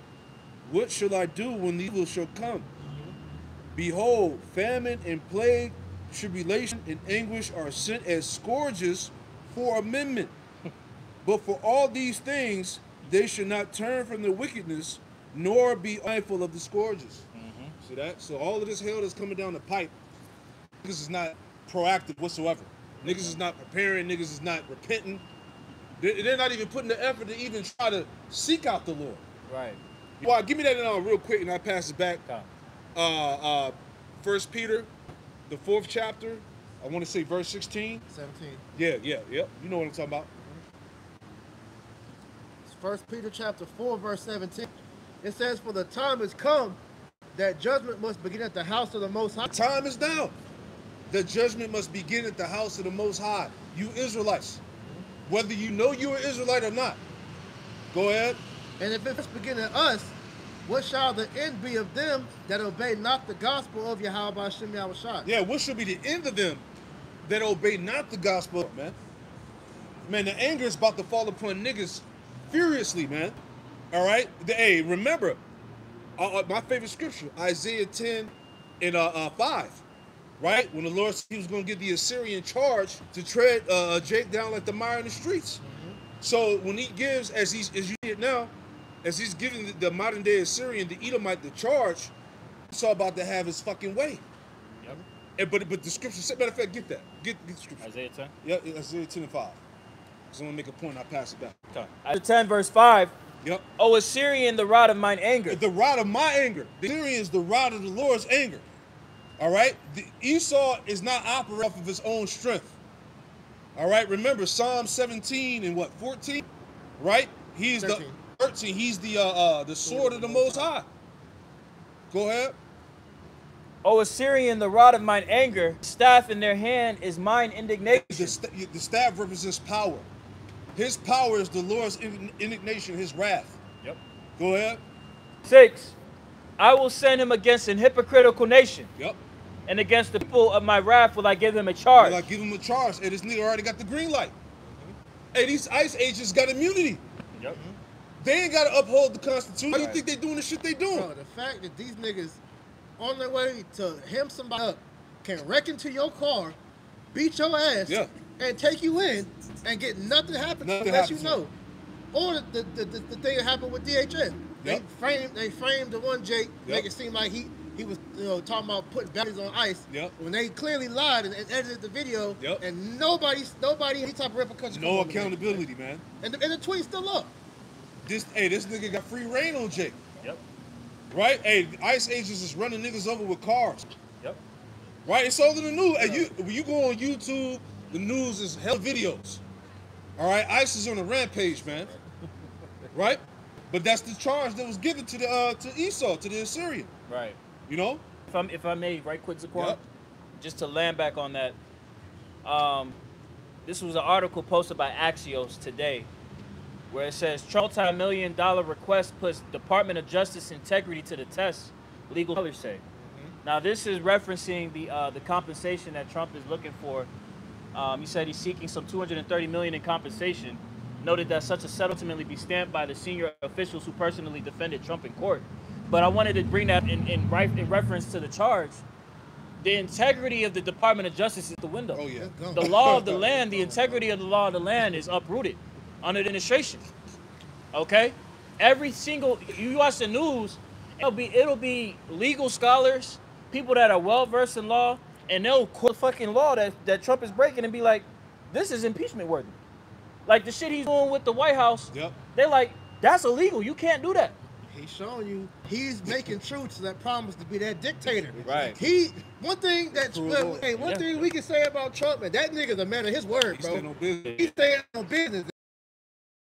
What shall I do when the evil shall come? Behold, famine and plague, tribulation and anguish are sent as scourges for amendment. But for all these things, they should not turn from their wickedness, nor be mindful of the scourges. See that? So all of this hell that's coming down the pipe, niggas is not proactive whatsoever. Niggas is not preparing. Niggas is not repenting. They're not even putting the effort to even try to seek out the Lord. Right. Well, give me that real quick, and I pass it back. Okay. 1 Peter, the 4th chapter. I want to say verse 16. 17. Yeah. You know what I'm talking about. It's 1 Peter chapter 4, verse 17. It says, "For the time has come that judgment must begin at the house of the Most High." The time is now. The judgment must begin at the house of the Most High. You Israelites, whether you know you're an Israelite or not. Go ahead. And if it's begin at us, what shall the end be of them that obey not the gospel of Yahweh Hashem Yahushua? Yeah, what should be the end of them that obey not the gospel, man? Man, the anger is about to fall upon niggas furiously, man. All right? Hey, remember, my favorite scripture, Isaiah 10 and 5, right? When the Lord said he was going to give the Assyrian charge to tread Jake down like the mire in the streets. So when he gives, as you see it now, as he's giving the modern day Assyrian, the Edomite, the charge, it's all about to have his fucking way. Yep. But the scripture said, matter of fact, get that. Get the scripture. Isaiah 10? Yeah, Isaiah 10 and 5. So I'm going to make a point, I'll pass it back. Okay. Isaiah 10, verse 5. Yep. O Assyrian, the rod of mine anger. The rod of my anger. The Assyrian is the rod of the Lord's anger. All right? Esau is not operating off of his own strength. All right? Remember, Psalm 17 and what, 14? Right? He's 13. the 13. He's the sword of the Most High. Go ahead. O Assyrian, the rod of mine anger, staff in their hand is mine indignation. The staff represents power. His power is the Lord's indignation, his wrath. Yep. Go ahead. 6. I will send him against an hypocritical nation. Yep. And against the people of my wrath will I give him a charge. Will I give him a charge? Hey, this nigga already got the green light. Hey, these ICE agents got immunity. Yep. They ain't got to uphold the Constitution. Why do you think they doing the shit they doing? Bro, the fact that these niggas on their way to hem somebody up can wreck into your car, beat your ass, and take you in and get nothing happen unless you know. Or the thing that happened with DHS. They framed the one Jake, make it seem like he was talking about putting batteries on ICE when they clearly lied and edited the video and nobody any type of repercussion. No accountability, man. And the tweet's still up. This nigga got free reign on Jake. Yep. Right? Hey, ICE agents is running niggas over with cars. Yep. Right? It's all in the news. Hey, when you go on YouTube, the news is hell videos. All right? ICE is on a rampage, man. Right? But that's the charge that was given to Esau, to the Assyrian. Right. You know? If I may, right quick, Zaquan, just to land back on that. This was an article posted by Axios today, where it says multi-million-dollar request puts Department of Justice integrity to the test, legal scholars say. Now this is referencing the compensation that Trump is looking for. He said he's seeking some $230 million in compensation. Noted that such a settlement ultimately be stamped by the senior officials who personally defended Trump in court. But I wanted to bring that in reference to the charge. The integrity of the Department of Justice is the window. Oh, yeah. The law of the land, the integrity of the law of the land is uprooted under the administration. Okay? Every single, you watch the news, it'll be legal scholars, people that are well-versed in law, and they'll quote the fucking law that Trump is breaking and be like, this is impeachment worthy. Like the shit he's doing with the White House, they're like, that's illegal. You can't do that. He's showing you he's making truths that promise to be that dictator. Right. One thing we can say about Trump, man, that nigga's a man of his word, bro. He's staying on business.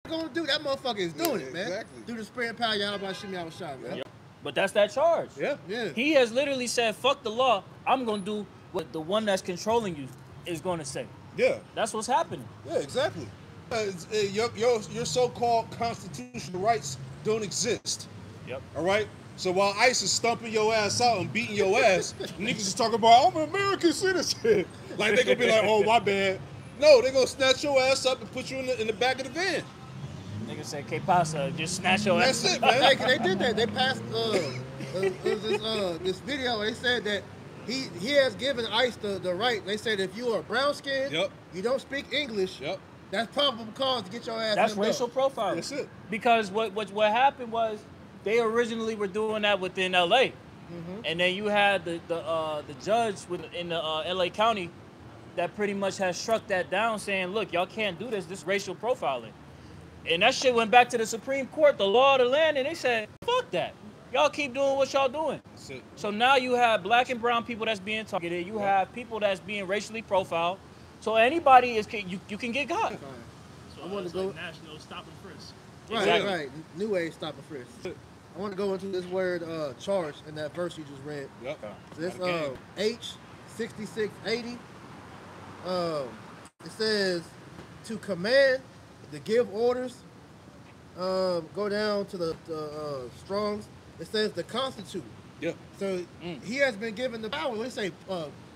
Gonna do that motherfucker is doing it, man. Exactly. Through the spirit and power Yahweh Hashem Yahushua, man. But that's that charge. Yeah. He has literally said, fuck the law. I'm gonna do what the one that's controlling you is gonna say. Yeah. That's what's happening. Yeah, exactly. Your so-called constitutional rights don't exist. Yep. All right? So while ICE is stumping your ass out and beating your ass, niggas is talking about, I'm an American citizen. Like, they gonna be like, oh, my bad. No, they gonna snatch your ass up and put you in the back of the van. Niggas say, que pasa, just snatch your ass. That's it, man. They did that. They passed this video. They said that he has given ICE the right. They said if you are brown skinned, you don't speak English, that's probable cause to get your ass. That's racial profiling. That's it. Because what happened was they originally were doing that within LA. And then you had the judge in the LA County that pretty much has struck that down, saying, look, y'all can't do this. This is racial profiling. And that shit went back to the Supreme Court, the law of the land, and they said, fuck that. Y'all keep doing what y'all doing. That's it. So now you have black and brown people that's being targeted. You have people that's being racially profiled. So anybody is you can get got. So I want it's to go like national stop and frisk. right, Exactly. right. New age stop and frisk. I want to go into this word charge in that verse you just read. Yep. This Again. H6680. It says to command, to give orders. Go down to the Strong's. It says to constitute. Yep. So he has been given the power. Let's say,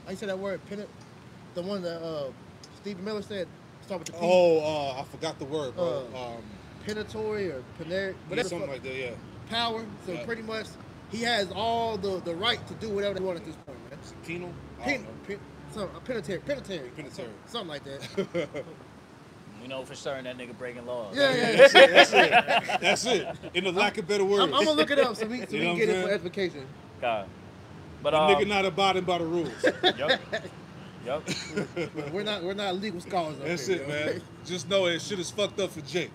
I said that word, the one that Stephen Miller said. Start with the P. Oh, I forgot the word, bro. Penatory or penary, Yeah, whatever. something like that. Yeah. Power. So Yeah. pretty much, he has all the right to do whatever they want at this point, man. Is it penal? I don't know. Penitentiary. Penitentiary. Something like that. We know for certain that nigga breaking laws. Yeah. That's it. That's it. In the lack of better words. I'm gonna look it up so we know can what I'm get it saying? for edification. God. But The nigga not abiding by the rules. Yup. We're not legal scholars. That's up here, it, yo. man. Just know it. Shit is fucked up for Jake.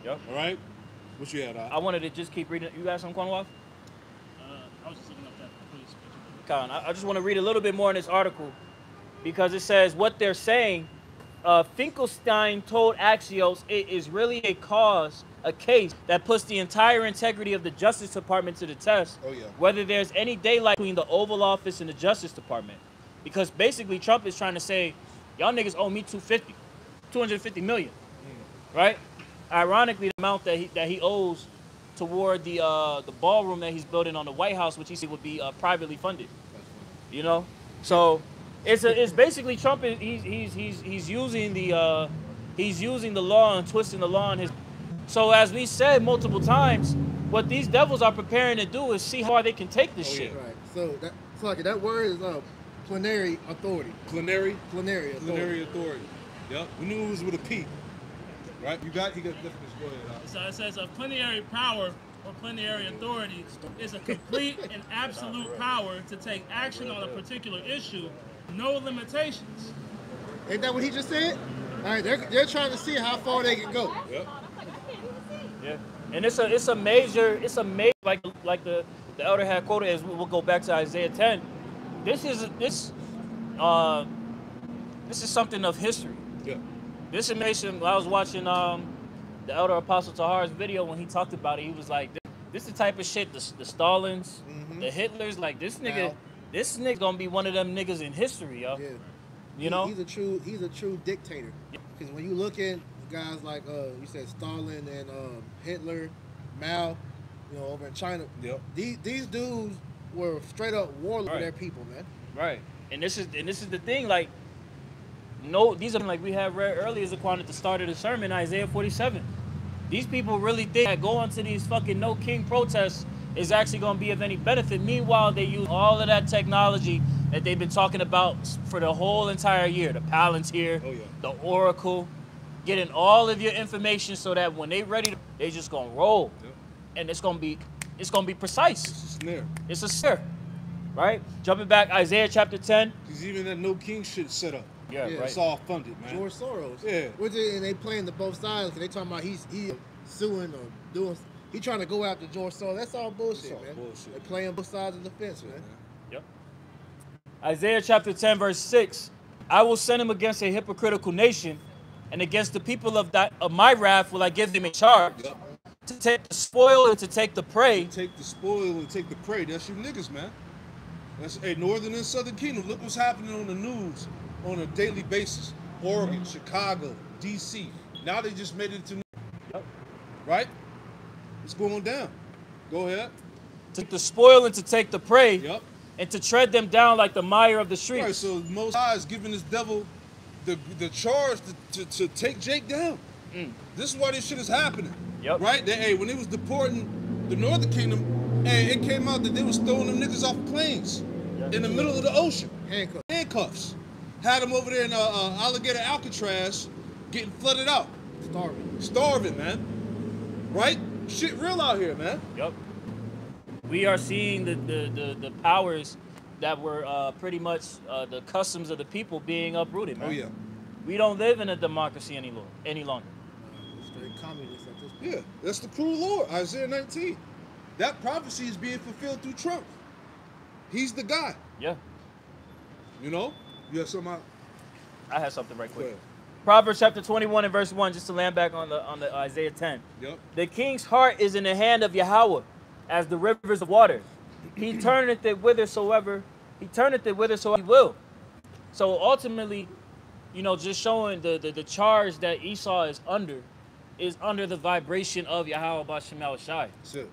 Yup. All right. What you had? I wanted to just keep reading. You got some Cornwall? I was just looking up that police picture. Con, I just want to read a little bit more in this article because it says what they're saying. Finkelstein told Axios it is really a case that puts the entire integrity of the Justice Department to the test. Oh, yeah. Whether there's any daylight between the Oval Office and the Justice Department. Because basically Trump is trying to say, y'all niggas owe me 250 million, right? Ironically, the amount that he owes toward the ballroom that he's building on the White House, which he said would be privately funded. You know, so it's basically Trump. He's using the law and twisting the law in his. So as we said multiple times, what these devils are preparing to do is see how far they can take this shit. Right. So that word is plenary authority. Plenary. Plenary authority. Plenary authority. Yep. We knew it was with a P. Right. He got definitions. Go ahead. So it says a plenary power or plenary authority is a complete and absolute power to take action on a particular issue, no limitations. Ain't that what he just said? All right, they're trying to see how far they can go. Yep. Yeah, and it's a major like the elder had quoted as we'll go back to Isaiah 10. This is something of history. Yeah. This information, I was watching the elder Apostle Tahar's video when he talked about it. He was like, "This is the type of shit the Stalins, the Hitlers, like this nigga gonna be one of them niggas in history, yo." Yeah. You know, he's a true dictator. Because when you look at guys like you said Stalin and Hitler, Mao, over in China, Yep. these dudes were straight up warlords for their people, man. right? And this is the thing, like. No, these are like we have read earlier, Zaquan, at the start of the sermon, Isaiah 47. These people really think that going to these fucking no king protests is actually going to be of any benefit. Meanwhile, they use all of that technology that they've been talking about for the whole entire year. The Palantir, the Oracle, getting all of your information so that when they ready, they just going to roll. Yep. And it's going to be precise. It's a snare. It's a snare, right? Jumping back, Isaiah chapter 10. Because even that no king shit set up. Yeah, Yeah. right. It's all funded, man. George Soros. Yeah. And they playing the both sides. And they talking about he's suing or doing. He trying to go after George Soros. That's all bullshit, It's all man. bullshit. They playing both sides of the fence, man. Yep. Isaiah chapter 10, verse 6. I will send him against a hypocritical nation, and against the people of my wrath will I give them a charge. Yep. To take the spoil and to take the prey. Take the spoil and take the prey. That's you niggas, man. That's Northern and Southern Kingdom. Look what's happening on the news on a daily basis. Oregon, Chicago, DC. Now they just made it to Yep. right? What's going down? Go ahead. To take the spoil and to take the prey. Yep. And to tread them down like the mire of the streets. Right, so Most High is giving this devil the charge to take Jake down. This is why this shit is happening. Yep. Right? When they was deporting the Northern Kingdom, it came out that they was throwing them niggas off planes in the middle of the ocean. Handcuffs. Had them over there in Alligator Alcatraz getting flooded out. Starving, man. Right? Shit real out here, man. Yep. We are seeing the powers that were pretty much the customs of the people being uprooted, man. Oh, yeah. We don't live in a democracy any longer. Straight communist at this point. Yeah, that's the cruel Lord, Isaiah 19. That prophecy is being fulfilled through Trump. He's the guy. Yeah. You know? You have something out? I had something right Go quick. ahead. Proverbs chapter 21 and verse 1, just to land back on the Isaiah 10. Yep. The king's heart is in the hand of Yahweh, as the rivers of water. He turneth it whithersoever he will. So ultimately, you know, just showing the charge that Esau is under the vibration of Yahweh Bashem Yahushai. That's it.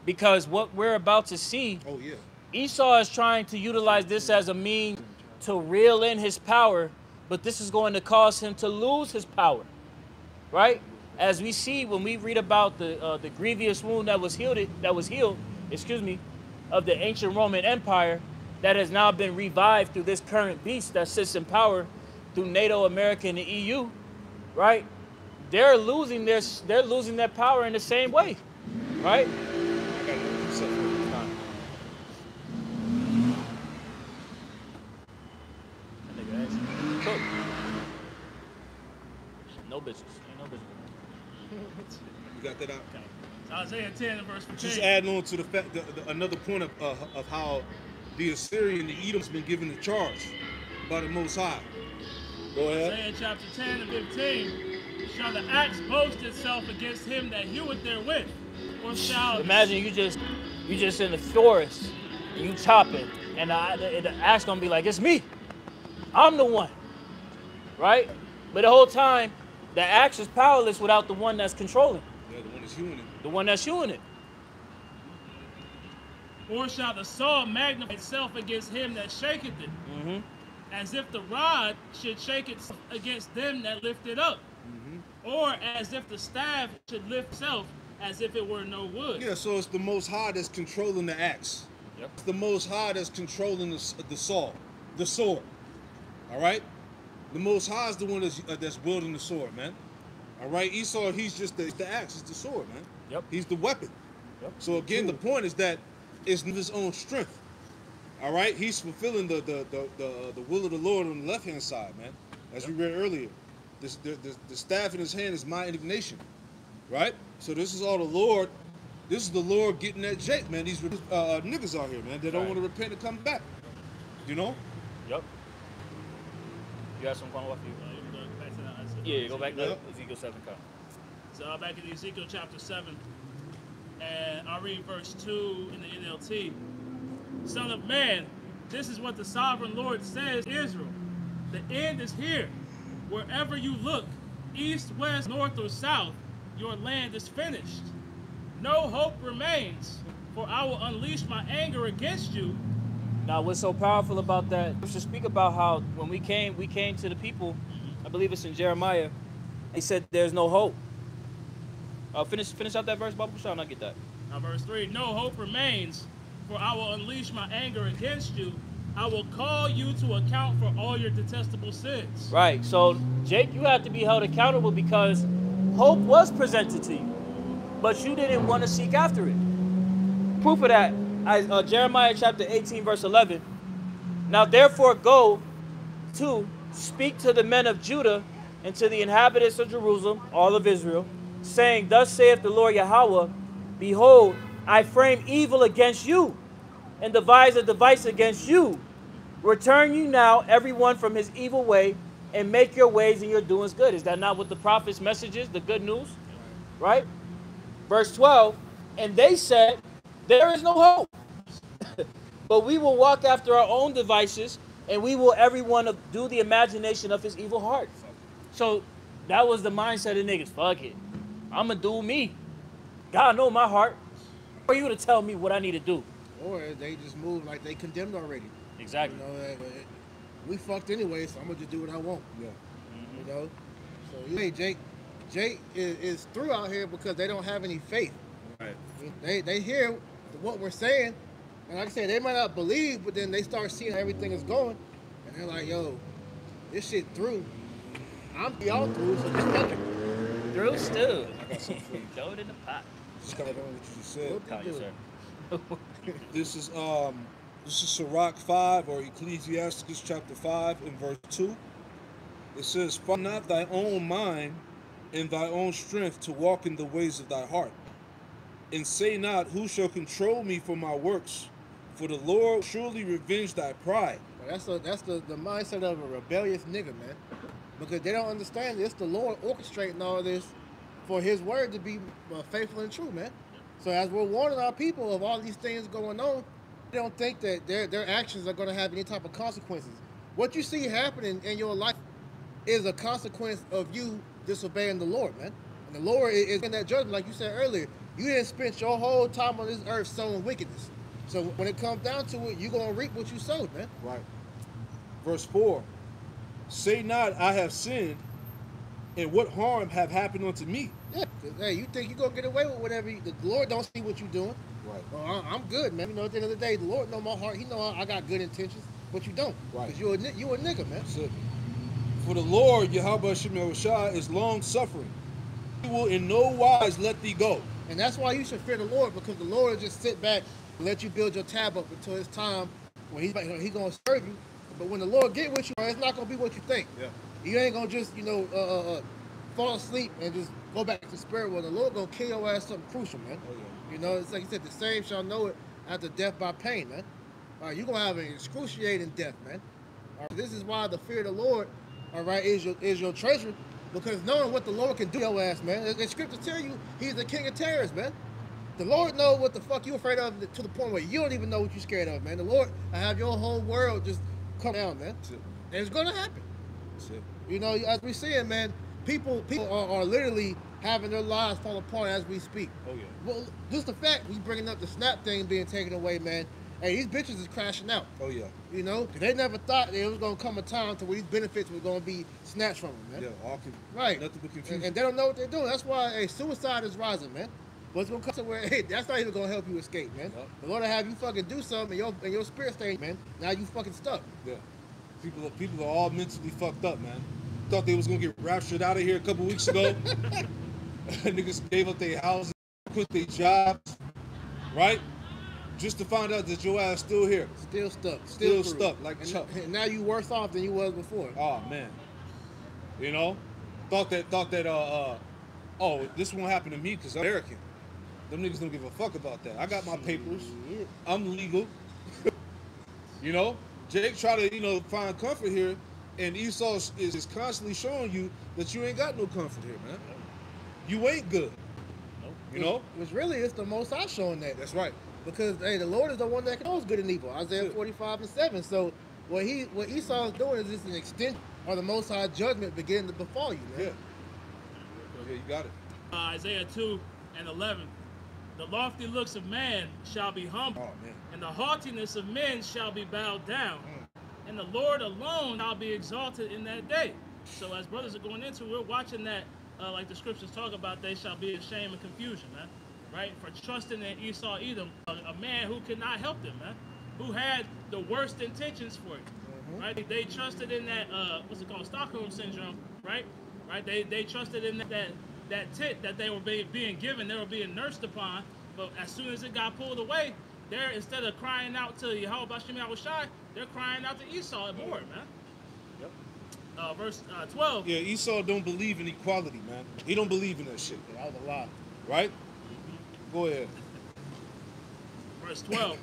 Because what we're about to see, Oh, yeah. Esau is trying to utilize this as a means to reel in his power, but this is going to cause him to lose his power, right? As we see when we read about the grievous wound that was healed, of the ancient Roman Empire, that has now been revived through this current beast that sits in power through NATO, America, and the EU, right? They're losing their power in the same way, right? No bitches. Ain't no bitches. You got that out? Okay. So Isaiah 10 and verse 15. Just adding on to the fact, another point of how the Assyrian, the Edom's been given the charge by the Most High. Go ahead. Isaiah chapter 10 and 15. Shall the axe boast itself against him that heweth therewith? Or shall... Imagine you just in the forest, and you chopping, and the axe gonna be like, it's me. I'm the one. Right? But the whole time, the axe is powerless without the one that's controlling. Yeah, the one that's hewing it. The one that's hewing it. Or shall the saw magnify itself against him that shaketh it? Mm-hmm. As if the rod should shake itself against them that lift it up. Mm-hmm. Or as if the staff should lift itself as if it were no wood. Yeah, so it's the Most High that's controlling the axe. Yep. It's the Most High that's controlling the saw, the sword. All right? The Most High is the one that's wielding the sword, man. All right? Esau, he's just the axe, is the sword, man. Yep. He's the weapon. Yep. So again, the point is that it's not his own strength. All right? He's fulfilling the will of the Lord on the left-hand side, man. As we read earlier. The staff in his hand is my indignation. Right? So this is all the Lord. This is the Lord getting at Jake, man. These niggas out here, man. They don't want to repent and come back. You know? Yep. You got some going off you? Go back to that. Yeah, go back to Yep. Ezekiel 7. So back in Ezekiel chapter 7, and I'll read verse 2 in the NLT. Son of man, this is what the sovereign Lord says, Israel. The end is here. Wherever you look, east, west, north, or south, your land is finished. No hope remains, for I will unleash my anger against you. Now, what's so powerful about that? We should speak about how when we came to the people. I believe it's in Jeremiah. He said, "There's no hope." Finish out that verse, Bubba. Shall not get that. Now, verse 3: No hope remains, for I will unleash my anger against you. I will call you to account for all your detestable sins. Right. So, Jake, you have to be held accountable because hope was presented to you, but you didn't want to seek after it. Proof of that, Jeremiah chapter 18, verse 11. Now, therefore, go to speak to the men of Judah and to the inhabitants of Jerusalem, all of Israel, saying, Thus saith the Lord Yahweh, Behold, I frame evil against you, and devise a device against you. Return you now, everyone from his evil way, and make your ways and your doings good. Is that not what the prophet's message is, the good news? Right? Verse 12, and they said, there is no hope. But we will walk after our own devices, and we will everyone do the imagination of his evil heart. So that was the mindset of niggas. Fuck it. I'm going to do me. God know my heart. For you to tell me what I need to do. Or they just move like they condemned already. Exactly. You know, we fucked anyway, so I'm going to just do what I want. Yeah. You know? So, hey, Jake is through out here because they don't have any faith. Right. They hear what we're saying, and like I said, they might not believe, but then they start seeing how everything is going, and they're like, yo, this shit through. I'm y'all through, so just fuck it. Through stew. I got something for you. Throw it in the pot. Just kind of what you just said. What Call you, sir. This is Sirach 5 or Ecclesiastes chapter 5 and verse 2. It says, "Follow not thy own mind, in thy own strength to walk in the ways of thy heart. And say not, who shall control me for my works? For the Lord surely revenge thy pride. That's the mindset of a rebellious nigga, man. Because they don't understand it's the Lord orchestrating all this for his word to be faithful and true, man. So as we're warning our people of all these things going on, they don't think that their actions are going to have any type of consequences. What you see happening in your life is a consequence of you disobeying the Lord, man. And the Lord is in that judgment, like you said earlier. You didn't spend your whole time on this earth sowing wickedness. So when it comes down to it, you're going to reap what you sowed, man. Right. Verse 4. Say not, I have sinned, and what harm have happened unto me? Yeah, because, hey, you think you're going to get away with whatever. The Lord don't see what you're doing. Right. Well, I'm good, man. You know, at the end of the day, the Lord know my heart. He know I got good intentions, but you don't. Right. Because you a nigga, man. That's it. For the Lord, Yahweh Shem Yahushua, is long-suffering. He will in no wise let thee go. And that's why you should fear the Lord, because the Lord will just sit back and let you build your tab up until it's time when he's going to serve you. But when the Lord get with you, it's not going to be what you think. Yeah. You ain't going to just, fall asleep and just go back to the spirit world. The Lord going to kill your ass something crucial, man. Oh, yeah. You know, it's like you said, the same shall know it after death by pain, man. All right, you're going to have an excruciating death, man. All right, this is why the fear of the Lord, all right, is your treasure, because knowing what the Lord can do to your ass, man. The scriptures tell you he's the king of terrors, man. The Lord knows what the fuck you're afraid of to the point where you don't even know what you're scared of, man. The Lord, I have your whole world just come down, man. That's it. And it's going to happen. That's it. You know, as we see it, man, people are literally having their lives fall apart as we speak. Oh, yeah. Well, just the fact we bringing up the snap thing being taken away, man. Hey, these bitches is crashing out. Oh, yeah. You know, they never thought there was going to come a time to where these benefits were going to be snatched from them, man. Yeah, all right. Nothing but confusion. And they don't know what they're doing. That's why, hey, suicide is rising, man. But it's going to come to where, hey, that's not even going to help you escape, man. Yep. The Lord will have you fucking do something and your spirit stay, man. Now you fucking stuck. Yeah. People are all mentally fucked up, man. Thought they was going to get raptured out of here a couple weeks ago. Niggas gave up their houses, quit their jobs, right? Just to find out that your ass still here. Still stuck. Still stuck, like Chuck. And now you worse off than you was before. Oh, man. You know? Thought that, oh, this won't happen to me because I'm American. Them niggas don't give a fuck about that. I got my papers. Shit. I'm legal. You know? Jake try to, find comfort here, and Esau is constantly showing you that you ain't got no comfort here, man. You ain't good. Nope. You know? Which really is the most High showing that. That's right. Because, hey, the Lord is the one that knows good and evil. Isaiah 45:7. So what Esau is doing is just an extension of the Most High judgment beginning to befall you, man. Yeah, you got it. Isaiah 2:11. The lofty looks of man shall be humbled, Oh, man. and the haughtiness of men shall be bowed down, and the Lord alone shall be exalted in that day. So as brothers are going into, we're watching that, like the scriptures talk about, they shall be in shame and confusion, man. Right? For trusting in Esau Edom, a man who could not help them, man. Who had the worst intentions for you. Right? They trusted in that, what's it called, Stockholm syndrome, right? Right? They trusted in that tit that they were being given, they were being nursed upon, but as soon as it got pulled away, they're, instead of crying out to Yahweh Shem Yahushua, they're crying out to Esau and more, man. Yep. Verse 12. Yeah, Esau don't believe in equality, man. He don't believe in that shit. Yeah, that was a lie. Right? Go ahead. Verse 12.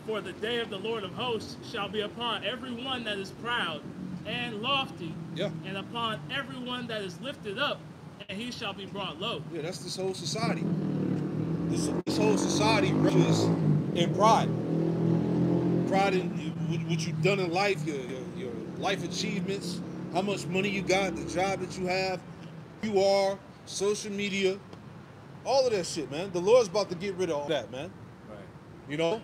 For the day of the Lord of hosts shall be upon every one that is proud and lofty, Yeah. and upon every one that is lifted up, and he shall be brought low. Yeah, that's this whole society. This whole society is in pride. Pride in what you've done in life, your life achievements, how much money you got, the job that you have, you are, social media, all of that shit, man. The Lord's about to get rid of all that, man. Right. You know?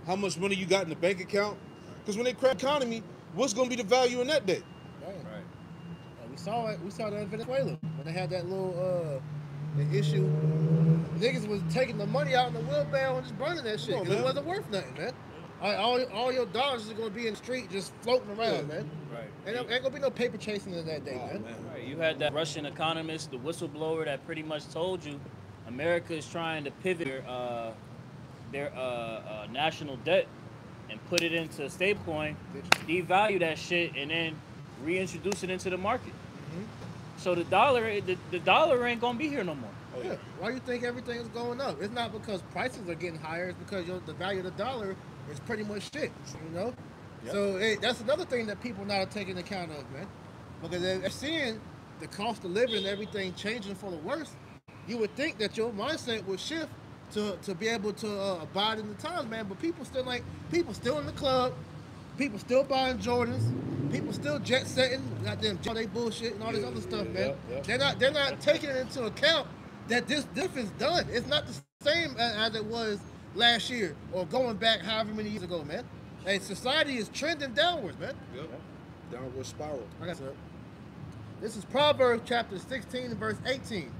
How much money you got in the bank account. Because when they crack the economy, what's going to be the value in that day? Right. Right. We saw it. We saw that in Venezuela when they had that little the issue. Niggas was taking the money out in the wheelbarrow and just burning that shit. Come on, 'Cause it man. wasn't worth nothing, man. All your dollars is gonna be in the street just floating around, man. Right. Ain't gonna be no paper chasing in that day, Oh, man. man. Right. You had that Russian economist, the whistleblower, that pretty much told you America is trying to pivot their national debt and put it into stablecoin, devalue that shit, and then reintroduce it into the market. So the dollar ain't gonna be here no more. Oh, Yeah. Why do you think everything is going up? It's not because prices are getting higher. It's because the value of the dollar is pretty much shit. You know. Yep. So that's another thing that people not taking account of, man. Because they're seeing the cost of living and everything changing for the worse. You would think that your mindset would shift to be able to abide in the times, man. But people still in the club, people still buying Jordans, people still jet setting, goddamn they bullshit and all this other stuff, man. They're not taking it into account that this is done. It's not the same as it was last year or going back however many years ago, man. And society is trending downwards, man. Yep. Downward spiral. I got it. This is Proverbs chapter 16 and verse 18.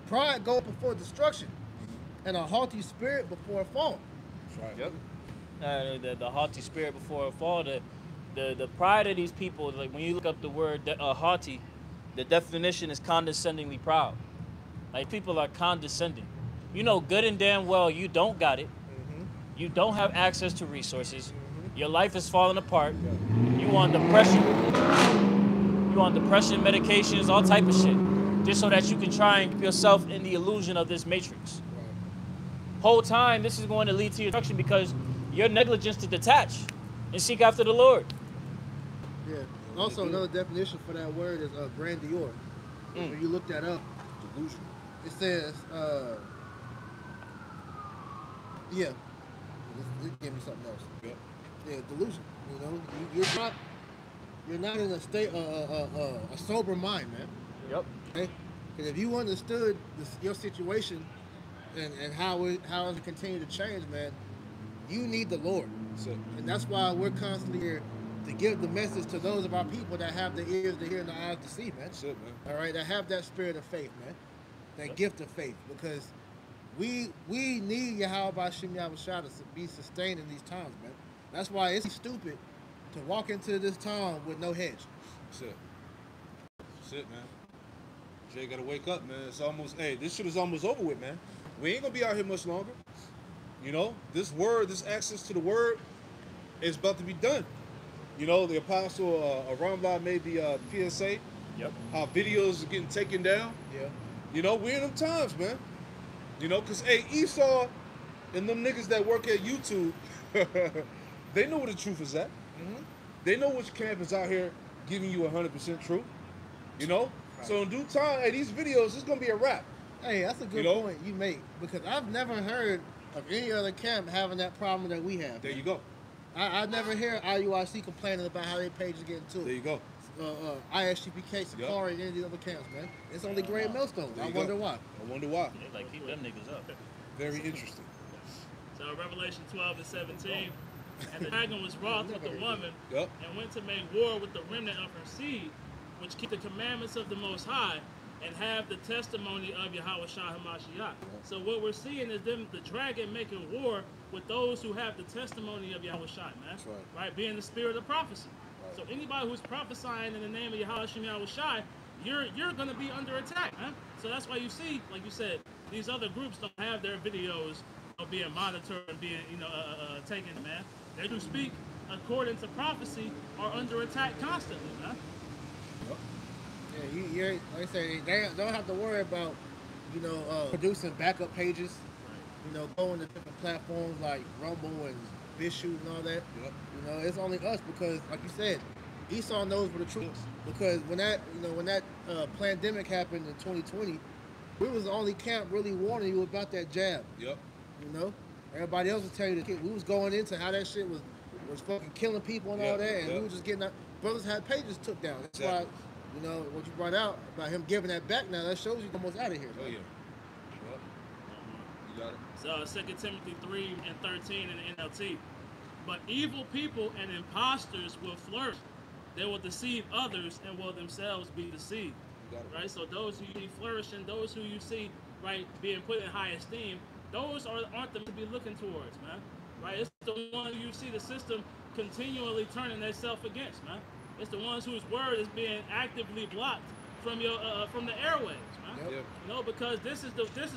Pride goeth before destruction, and a haughty spirit before a fall. That's right. Yep. The haughty spirit before a fall. The pride of these people, like when you look up the word haughty, the definition is condescendingly proud. Like people are condescending. You know good and damn well you don't got it. You don't have access to resources. Your life is falling apart. You on depression. You on depression medications, all type of shit, just so that you can try and keep yourself in the illusion of this matrix. Whole time, this is going to lead to your destruction because your negligence to detach and seek after the Lord. Yeah. Also, another definition for that word is grandeur. When you look that up, Delusion. it says, yeah. This gave me something else. Yep. Yeah, delusion. You know, you're not in a state, a sober mind, man. Yep. Okay? Because if you understood your situation and how it continue to change, man, you need the Lord. That's it. And that's why we're constantly here to give the message to those of our people that have the ears to hear and the eyes to see, man. That's it, man. All right, that have that spirit of faith, man. That gift of faith, because we need Yahweh Shem Yahushua to be sustained in these times, man. That's why it's stupid to walk into this town with no hedge. That's it. That's it, man. Jay gotta wake up, man. It's almost, this shit is almost over with, man. We ain't gonna be out here much longer. You know, this access to the word is about to be done. You know, the apostle Ramla made the PSA. Yep. How videos are getting taken down. Yeah. You know, we're in them times, man. You know, because, Esau and them niggas that work at YouTube, they know where the truth is at. They know which camp is out here giving you 100% truth. You know? Right. So in due time, these videos, it's going to be a wrap. Hey, that's a good point you make, because I've never heard of any other camp having that problem that we have. There you go. I never hear IUIC complaining about how their page is getting too. There you go. ISGPK, Sakari, and any of the other camps, man. It's only Great Millstone. I wonder why. I wonder why. They like keep them niggas up. Very interesting. So Revelation 12 and 17. And the dragon was wroth with the woman, and went to make war with the remnant of her seed, which keep the commandments of the Most High, and have the testimony of Yahweh Shah Hamashiach. So what we're seeing is the dragon making war with those who have the testimony of Yahweh Shah, man. That's Right, being the spirit of prophecy. So anybody who's prophesying in the name of Yahweh Shem Yahweh Shai, you're gonna be under attack, man. So that's why you see, like you said, these other groups don't have their videos being monitored and being, taken, man. They who speak according to prophecy are under attack constantly, man. Yeah, you're, like I say, they don't have to worry about, producing backup pages. Right. Going to different platforms like Rumble and BitChute and all that. Yep. It's only us because, like you said, Esau knows where the truth is. Because when that pandemic happened in 2020, we was the only camp really warning you about that jab. Yep. Everybody else would tell you we was going into how that shit was fucking killing people and all that, and we were just getting out. Brothers had pages took down. That's why, what you brought out about him giving that back now, that shows you almost out of here. Oh yeah. You got it. So 2 Timothy 3 and 13 in the NLT. But evil people and impostors will flourish. They will deceive others and will themselves be deceived. Right? So those who you see flourishing, those who you see, right, being put in high esteem, those aren't them to be looking towards, man. Right? It's the ones you see the system continually turning themselves against, man. It's the ones whose word is being actively blocked from the airwaves, man. Yep. Because this is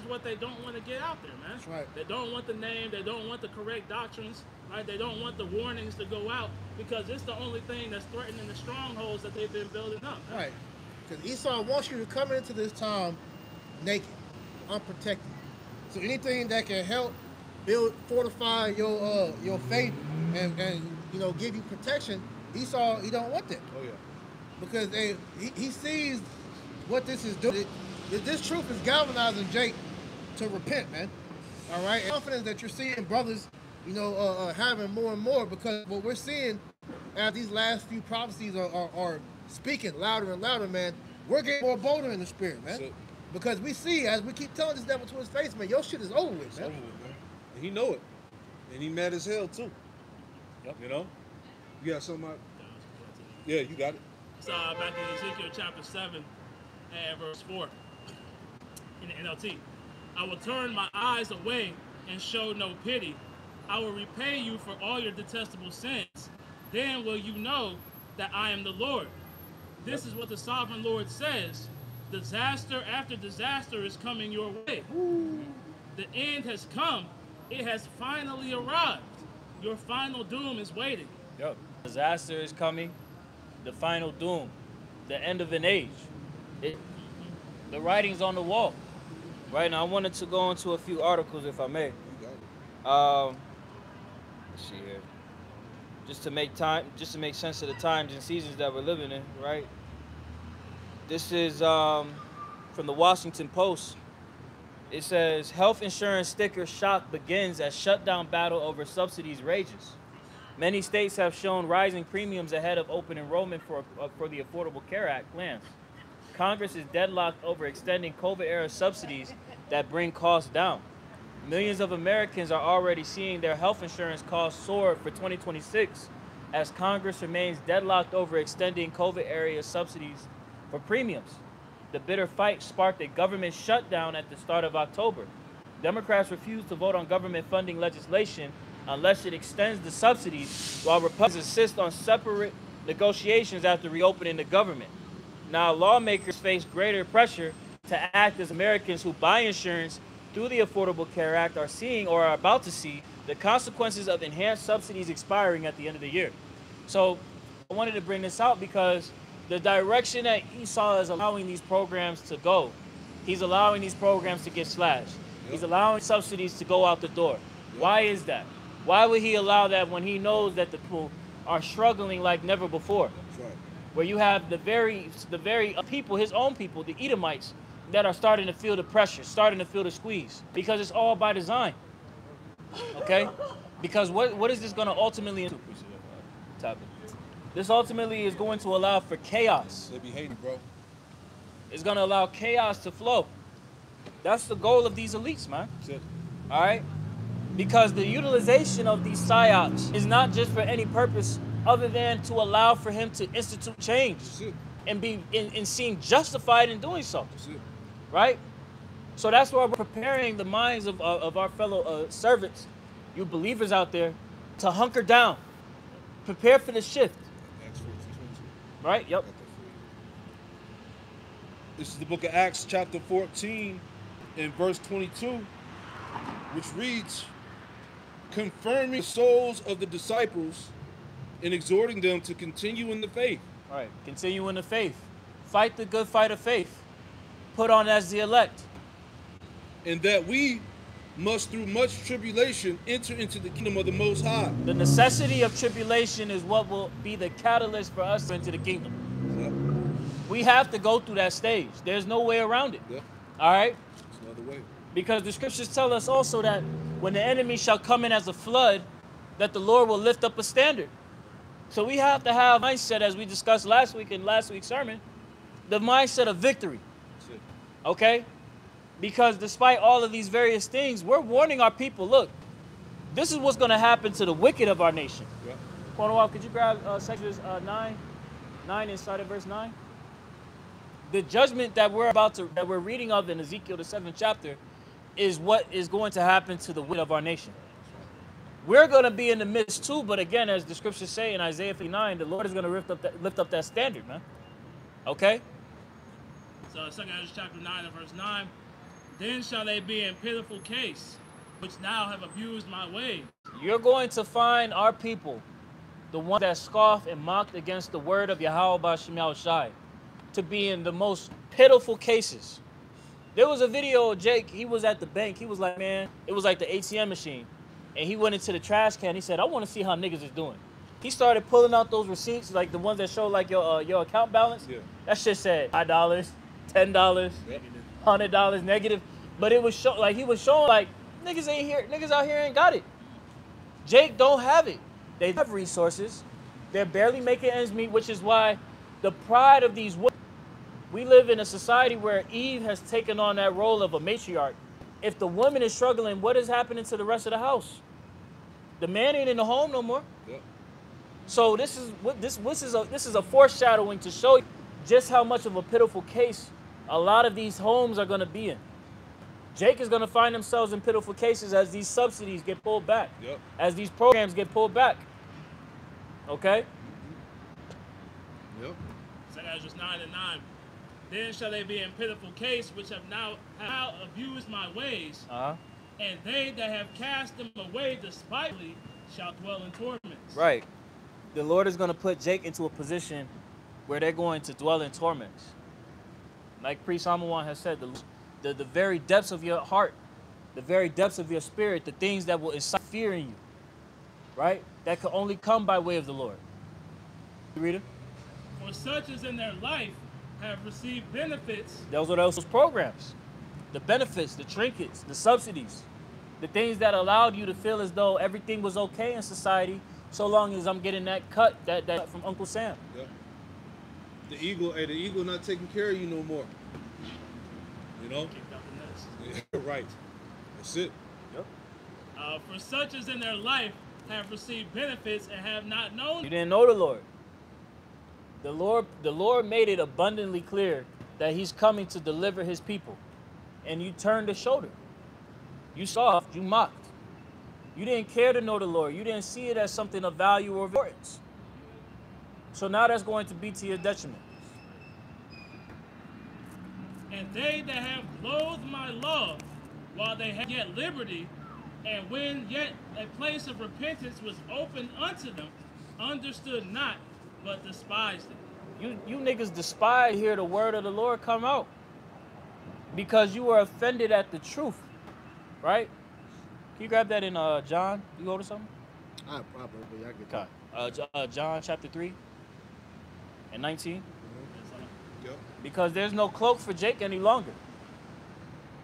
what they don't want to get out there, man. That's right. They don't want the name, they don't want the correct doctrines, right? They don't want the warnings to go out because it's the only thing that's threatening the strongholds that they've been building up, man. Right. Because Esau wants you to come into this time naked, unprotected. So anything that can help build, fortify your faith and you know, give you protection, Esau, he don't want that. Oh yeah. Because he sees what this is doing. This truth is galvanizing Jake to repent, man. All right, and confidence that you're seeing brothers, you know, having more and more, because what we're seeing as these last few prophecies are speaking louder and louder, man. We're getting more bolder in the spirit, man. Because we see, as we keep telling this devil to his face, man, your shit is over with, man. Over with, man. And he know it, and he mad as hell too. Yep. You know, you got something? Yeah, you got it. So back in Ezekiel chapter 7 and verse 4 in the NLT. I will turn my eyes away and show no pity. I will repay you for all your detestable sins. Then will you know that I am the Lord. This is what the sovereign Lord says. Disaster after disaster is coming your way. The end has come. It has finally arrived. Your final doom is waiting. Yep. Disaster is coming. The final doom. The end of an age. The writing's on the wall. Right now, I wanted to go into a few articles, if I may. You got it. Let's see here. Just to make sense of the times and seasons that we're living in, right? This is from the Washington Post. It says, health insurance sticker shock begins as shutdown battle over subsidies rages. Many states have shown rising premiums ahead of open enrollment for the Affordable Care Act plans. Congress is deadlocked over extending COVID-era subsidies that bring costs down. Millions of Americans are already seeing their health insurance costs soar for 2026 as Congress remains deadlocked over extending COVID-era subsidies for premiums. The bitter fight sparked a government shutdown at the start of October. Democrats refuse to vote on government funding legislation unless it extends the subsidies, while Republicans insist on separate negotiations after reopening the government. Now, lawmakers face greater pressure to act as Americans who buy insurance through the Affordable Care Act are seeing or are about to see the consequences of enhanced subsidies expiring at the end of the year. So I wanted to bring this out because the direction that Esau is allowing these programs to go, he's allowing these programs to get slashed. Yep. He's allowing subsidies to go out the door. Yep. Why is that? Why would he allow that when he knows that the people are struggling like never before? That's right. Where you have the very people, his own people, the Edomites, that are starting to feel the pressure, starting to feel the squeeze, because it's all by design. Okay? Because what is this going to ultimately do? This ultimately is going to allow for chaos. They be hating, bro. It's going to allow chaos to flow. That's the goal of these elites, man. That's it. All right? Because the utilization of these psyops is not just for any purpose other than to allow for him to institute change and be in seem justified in doing so. That's it. Right? So that's why we're preparing the minds of our fellow servants, you believers out there, to hunker down. Prepare for the shift. Acts 14:22. Right? Yep. This is the book of Acts, chapter 14, and verse 22, which reads, confirming the souls of the disciples and exhorting them to continue in the faith. All right. Continue in the faith. Fight the good fight of faith. Put on as the elect. And that we must through much tribulation enter into the kingdom of the Most High. The necessity of tribulation is what will be the catalyst for us into the kingdom. Yep. We have to go through that stage. There's no way around it. Yep. All right? There's another way. Because the scriptures tell us also that when the enemy shall come in as a flood, that the Lord will lift up a standard. So we have to have mindset, as we discussed last week in last week's sermon, the mindset of victory. That's it. Okay? Because despite all of these various things, we're warning our people, look, this is what's going to happen to the wicked of our nation. Yep. Cornwall, could you grab sections 9 inside of verse 9? The judgment that we're reading of in Ezekiel, the 7th chapter, is what is going to happen to the wicked of our nation. We're going to be in the midst too, but again, as the scriptures say in Isaiah 59, the Lord is going to lift up that standard, man. Okay? So 2 Ezra chapter 9 and verse 9. Then shall they be in pitiful case, which now have abused my ways. You're going to find our people, the ones that scoffed and mocked against the word of Yahweh B'Shem Yahushai. to being the most pitiful cases. There was a video of Jake, he was at the bank. He was like, man, it was like the ATM machine. And he went into the trash can. He said, I want to see how niggas is doing. He started pulling out those receipts, like the ones that show like your account balance. Yeah. That shit said $5, $10, $100 negative. But it was like he was showing like niggas out here ain't got it. Jake don't have it. They have resources. They're barely making ends meet, which is why the pride of these women. We live in a society where Eve has taken on that role of a matriarch. If the woman is struggling, what is happening to the rest of the house? The man ain't in the home no more. Yep. So this is a foreshadowing to show you just how much of a pitiful case a lot of these homes are going to be in. Jake is going to find themselves in pitiful cases as these subsidies get pulled back, yep, as these programs get pulled back. Okay? Yep. Second 9 and 9. Then shall they be in pitiful case, which have now abused my ways, and they that have cast them away despitefully shall dwell in torments. Right. The Lord is going to put Jake into a position where they're going to dwell in torments. Like Priest Amawan has said, the very depths of your heart, the very depths of your spirit, the things that will incite fear in you, right? That can only come by way of the Lord. Read it. For such as in their life have received benefits. Those are those programs. The benefits, the trinkets, the subsidies, the things that allowed you to feel as though everything was okay in society so long as I'm getting that cut that from Uncle Sam. Yep. The eagle not taking care of you no more. You know? Yeah, right. That's it. Yep. For such as in their life have received benefits and have not known. You didn't know the Lord. The Lord made it abundantly clear that he's coming to deliver his people. And you turned the shoulder. You scoffed, you mocked. You didn't care to know the Lord. You didn't see it as something of value or importance. So now that's going to be to your detriment. And they that have loathed my law, while they had yet liberty, and when yet a place of repentance was opened unto them, understood not, but despised it. You niggas despise to hear the word of the Lord come out. Because you were offended at the truth. Right? Can you grab that in John? You go to something? I probably, but I get that. John chapter 3 and 19. Mm-hmm. Yep. Because there's no cloak for Jake any longer.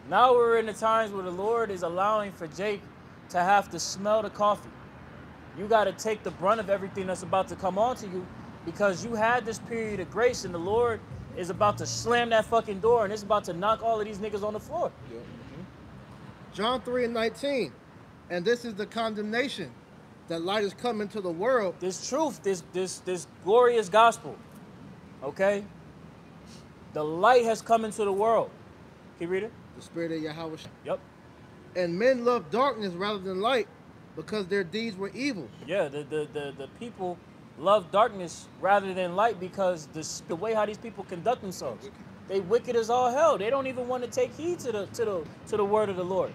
Now we're in the times where the Lord is allowing for Jake to have to smell the coffee. You got to take the brunt of everything that's about to come onto you because you had this period of grace and the Lord is about to slam that fucking door and it's about to knock all of these niggas on the floor. Yep. John 3 and 19. And this is the condemnation, that light is come into the world. This truth, this glorious gospel, okay? The light has come into the world. Can you read it? The spirit of Yahweh. Yep. And men love darkness rather than light because their deeds were evil. Yeah, the people love darkness rather than light because the way how these people conduct themselves. They wicked as all hell. They don't even want to take heed to the word of the Lord.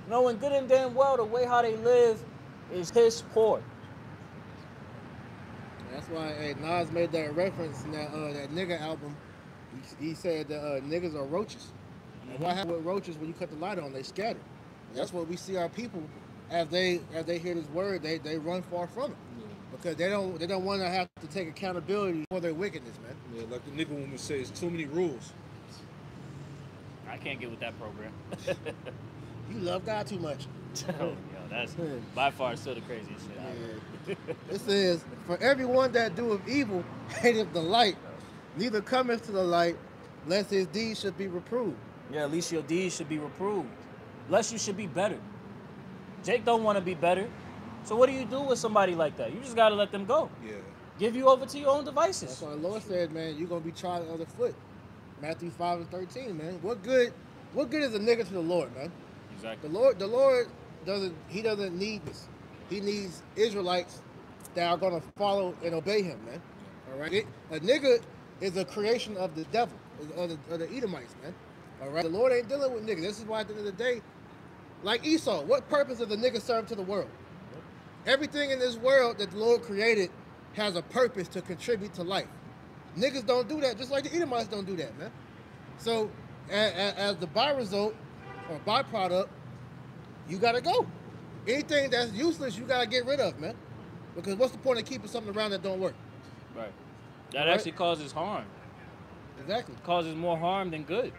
Knowing good and damn well the way how they live is piss poor. That's why Nas made that reference in that nigga album. He said that niggas are roaches. And what happens with roaches when you cut the light on? They scatter. And that's what we see our people as they hear this word. They run far from it. Because they don't want to have to take accountability for their wickedness, man. Yeah, like the nigga woman says, too many rules. I can't get with that program. You love God too much. Yo, that's by far still the craziest shit. Yeah. It says, for everyone that doeth evil hateth the light, neither cometh to the light, lest his deeds should be reproved. Yeah, at least your deeds should be reproved. Lest you should be better. Jake don't want to be better. So what do you do with somebody like that? You just got to let them go. Yeah. Give you over to your own devices. That's why the Lord said, man, you're going to be tried on the foot. Matthew 5 and 13, man. What good is a nigga to the Lord, man? Exactly. The Lord doesn't need this. He needs Israelites that are going to follow and obey him, man. All right? A nigga is a creation of the devil, of the Edomites, man. All right? The Lord ain't dealing with niggas. This is why at the end of the day, like Esau, what purpose does a nigga serve to the world? Everything in this world that the Lord created has a purpose to contribute to life. Niggas don't do that, just like the Edomites don't do that, man. So, as the byresult or byproduct, you gotta go. Anything that's useless, you gotta get rid of, man. Because what's the point of keeping something around that don't work? Right. That actually causes harm. Exactly. It causes more harm than good.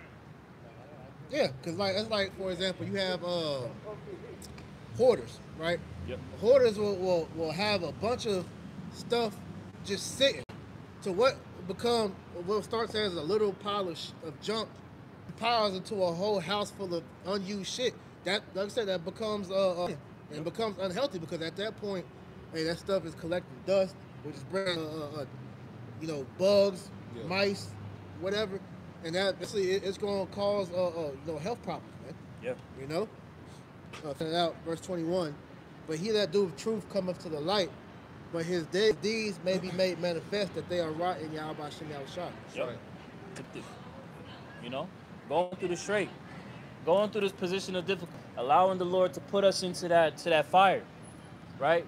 Yeah, because like it's like, for example, you have hoarders, right? Yep. Hoarders will have a bunch of stuff just sitting. So what starts as a little pile of junk piles into a whole house full of unused shit. That, like I said, that becomes and becomes unhealthy, because at that point, hey, that stuff is collecting dust, which is bringing bugs, mice, whatever, and that basically it's going to cause health problems, man. Yeah. You know. Send it out, verse 21. But he that doeth truth cometh to the light, but his deeds may be made manifest that they are right in Yahweh Shem Yahushua. Yep. Right. You know, going through the straight, going through this position of difficulty, allowing the Lord to put us into that fire, right?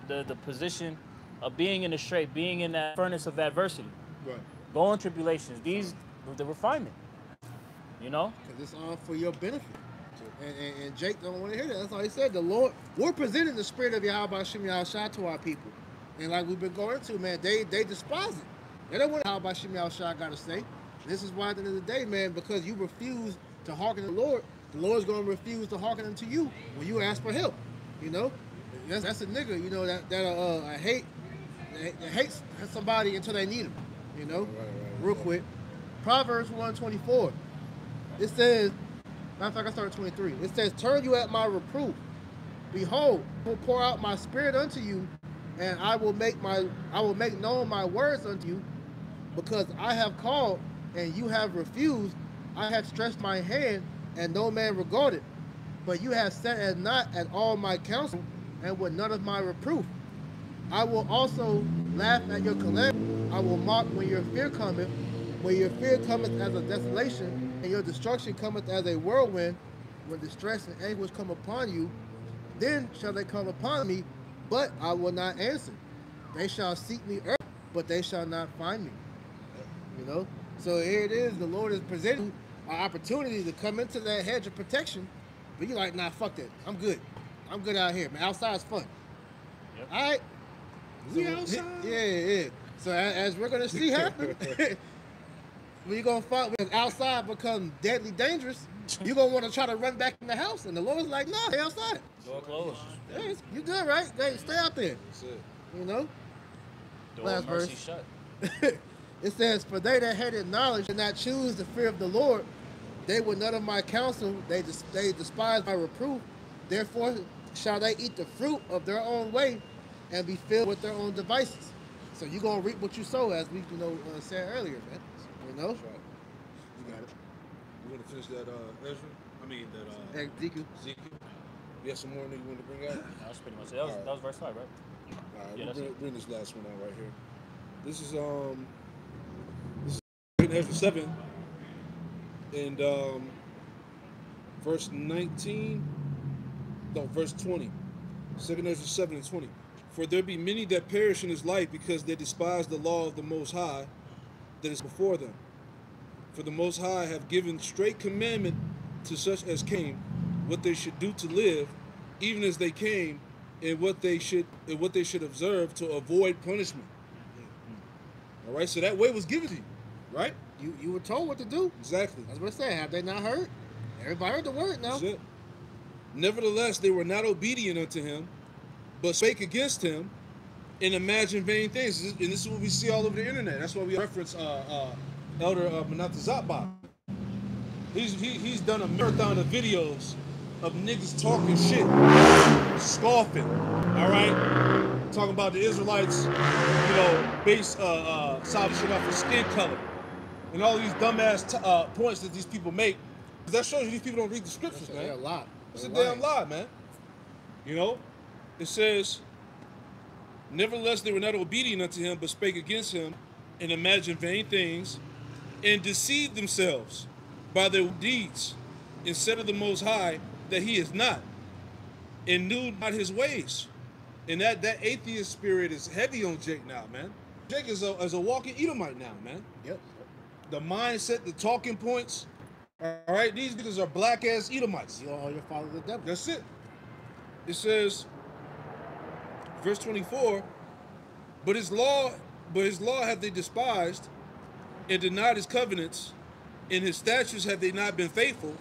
The position of being in the straight, being in that furnace of adversity, Right. going tribulations, the refinement, you know? Because it's all for your benefit. And Jake don't want to hear that. That's all he said. The Lord, we're presenting the spirit of Yahweh Shem Yahushua to our people. And like we've been going to, man, they despise it. They don't want Yahweh Shem Yahushua got to say. This is why at the end of the day, man, because you refuse to hearken to the Lord's going to refuse to hearken unto you when you ask for help. You know? That's a nigga, you know, that hates somebody until they need him. You know? Real quick. Proverbs 1:24. It says, matter of fact, I started 23. It says, turn you at my reproof. Behold, I will pour out my spirit unto you, and I will make known my words unto you, because I have called and you have refused. I have stretched my hand and no man regarded. But you have sat at naught at all my counsel, and with none of my reproof. I will also laugh at your calamity. I will mock when your fear cometh. When your fear cometh as a desolation, and your destruction cometh as a whirlwind, when distress and anguish come upon you, then shall they come upon me, but I will not answer. They shall seek me early, but they shall not find me. You know? So here it is, the Lord is presenting an opportunity to come into that hedge of protection, but you're like, nah, fuck that. I'm good. I'm good out here, man. Outside's fun. Yep. All right? We outside? Yeah. So as we're going to see happen, when you're going to find, when outside becomes deadly dangerous, you're going to want to try to run back in the house. And the Lord's like, no, stay outside. Door closed. Hey, you good, right? Hey, stay out there. That's it. You know? Door Last of mercy verse. shut. It says, for they that hated knowledge did not choose the fear of the Lord, they were none of my counsel, they despised my reproof. Therefore shall they eat the fruit of their own way and be filled with their own devices. So you're going to reap what you sow, as we said earlier, man. You know? That's right. You got it. You want to finish that Ezra? I mean, that Ezekiel. You have some more that you want to bring out? That was pretty much it. That was verse 5, right? All right, Yeah, we'll that's bring this last one out right here. This is Ezra 7 and verse 19. No, verse 20. 2 Ezra 7 and 20. For there be many that perish in his life, because they despise the law of the Most High that is before them. For the Most High have given straight commandment to such as came, what they should do to live, even as they came, and what they should observe to avoid punishment. All right, so that way was given to you, right? You were told what to do. Exactly. That's what I said. Have they not heard? Everybody heard the word now. That's it. Nevertheless, they were not obedient unto him, but spake against him, and imagined vain things. And this is what we see all over the internet. That's why we reference Elder Menatazatbach. He's done a marathon of videos of niggas talking shit, scoffing, all right? Talking about the Israelites, base salvation off of skin color. And all these dumbass points that these people make. That shows you these people don't read the scriptures, man. They're a lot. It's a damn lie, man. It says, nevertheless, they were not obedient unto him, but spake against him, and imagined vain things, and deceived themselves by their deeds, and said of the Most High that he is not, and knew not his ways. And that atheist spirit is heavy on Jake now, man. Jake is a walking Edomite now, man. Yep. The mindset, the talking points. All right, these niggas are black ass Edomites. You are your father the devil. That's it. It says, verse 24, but his law have they despised, and denied his covenants, in his statutes have they not been faithful,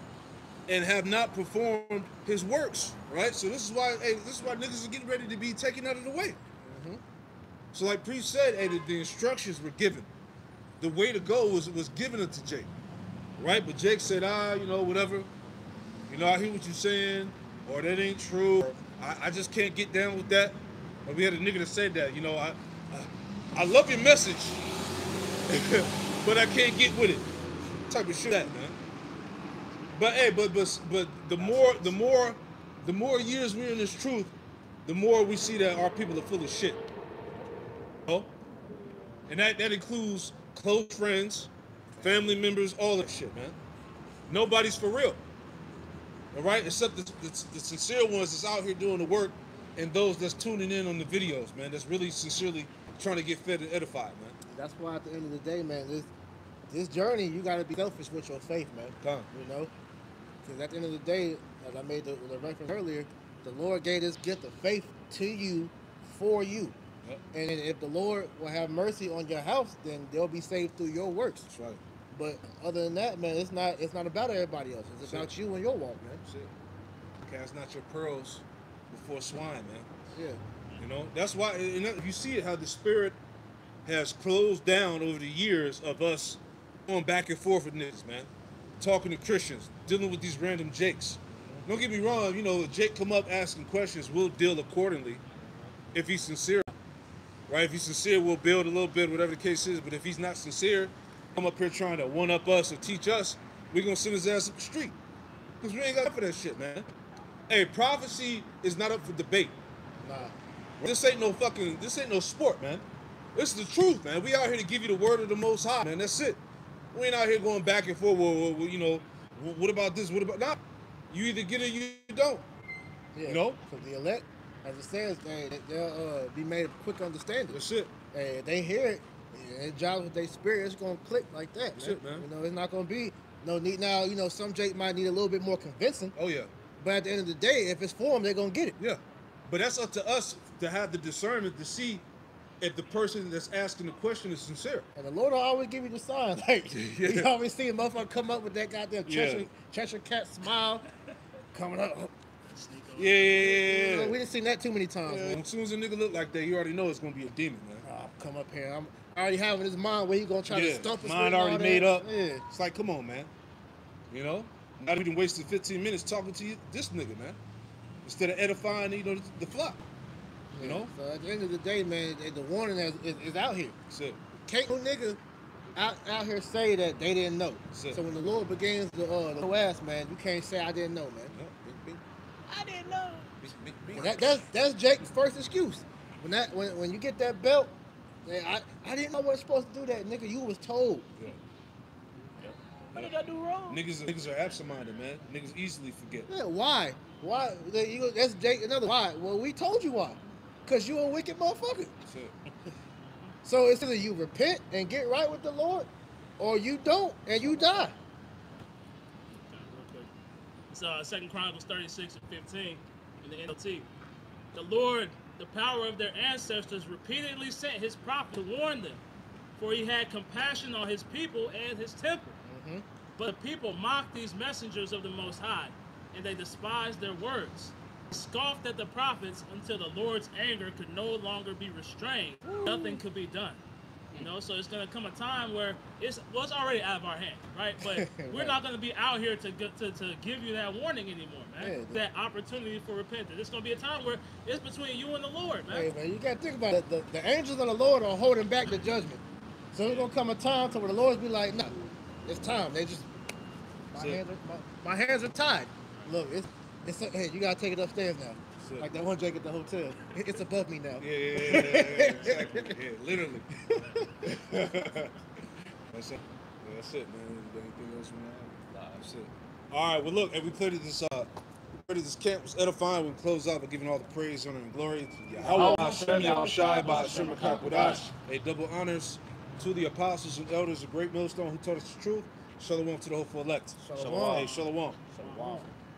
and have not performed his works. Right? So this is why niggas are getting ready to be taken out of the way. Mm-hmm. So like Priest said, hey, the instructions were given. The way to go was given to Jake. Right? But Jake said, whatever. I hear what you're saying, or that ain't true. I just can't get down with that. But we had a nigga that said that, I love your message, but I can't get with it. Type of shit that, man. But hey, but the more years we're in this truth, the more we see that our people are full of shit. Oh? And that includes close friends, family members, all that shit, man. Nobody's for real. All right? Except the sincere ones that's out here doing the work, and those that's tuning in on the videos, man, that's really sincerely trying to get fed and edified, man. That's why at the end of the day, man, this journey, you got to be selfish with your faith, man. Because at the end of the day, as I made the reference earlier, the Lord gave this gift of faith to you, for you. Yep. And if the Lord will have mercy on your house, then they'll be saved through your works. That's right. But other than that, man, it's not about everybody else. It's about you and your walk, man. That's it. Cast not your pearls before swine, man. Yeah. That's why, and you see it, how the spirit has closed down over the years of us going back and forth with niggas, man. Talking to Christians, dealing with these random Jakes. Don't get me wrong, if Jake come up asking questions, we'll deal accordingly if he's sincere. Right? If he's sincere, we'll build a little bit, whatever the case is. But if he's not sincere, come up here trying to one-up us or teach us, we're going to send his ass up the street. Because we ain't got for that shit, man. Hey, prophecy is not up for debate. Nah. This ain't no sport, man. This is the truth, man. We out here to give you the word of the Most High, man. That's it. We ain't out here going back and forth. Well, what about this? What about that? You either get it or you don't. Yeah. Because the elect, as it says, they'll be made of quick understanding. That's it. If they hear it, it jobs with their spirit, it's going to click like that, That's man. it, man. It's not going to be no need. Now, some Jake might need a little bit more convincing. Oh, yeah. But at the end of the day, if it's for them, they're going to get it. Yeah. But that's up to us to have the discernment to see if the person that's asking the question is sincere. And the Lord will always give you the sign. Like, you always see a motherfucker come up with that goddamn Cheshire cat smile coming up. Yeah. We didn't seen that too many times, man. As soon as a nigga look like that, you already know it's going to be a demon, man. Come up here. I'm already having his mind where he going to try to stump us. Mind already made up. Yeah. It's like, come on, man. Now we done wasted 15 minutes talking to you, this nigga, man. Instead of edifying, the flock. So at the end of the day, man, the warning is out here. That's it. Can't no nigga out here say that they didn't know. So when the Lord begins to ask, man, you can't say I didn't know, man. No, I didn't know. big. That's Jake's first excuse. When you get that belt, I didn't know I was supposed to do that, nigga. You was told. Yeah. What did I do wrong? Niggas are absent-minded, man. Niggas easily forget. Yeah, why? Why? That's Jake. Another why? Well, we told you why. Because you a wicked motherfucker. That's it. So it's either you repent and get right with the Lord, or you don't and you die. It's 2 Chronicles 36 and 15 in the NLT. The Lord, the power of their ancestors, repeatedly sent his prophet to warn them, for he had compassion on his people and his temple. Mm-hmm. But the people mocked these messengers of the Most High, and they despised their words. They scoffed at the prophets until the Lord's anger could no longer be restrained. Nothing could be done. So it's going to come a time where it's already out of our hand, right? But we're not going to be out here to give you that warning anymore, man. That opportunity for repentance. It's going to be a time where it's between you and the Lord, man. Hey, man, you got to think about it. The angels of the Lord are holding back the judgment. So it's going to come a time to where the Lord's be like, no, it's time. They just, my hands are tied. Look, hey, you got to take it upstairs now. Like that one Jake at the hotel. It's above me now. Yeah, exactly. Yeah, literally. That's it. That's it, man. Anything else from that? Nah, that's it. All right, well, look, and we played this This camp was edifying. We'll close out by giving all the praise, honor, and glory to Yahweh, Hashem, Yahushai, Ba'ashem, Makakodash. A double honors to the apostles and elders of Great Millstone who taught us the truth. Shalom to the hopeful elect. Shalom. Hey, shalom. Shalom.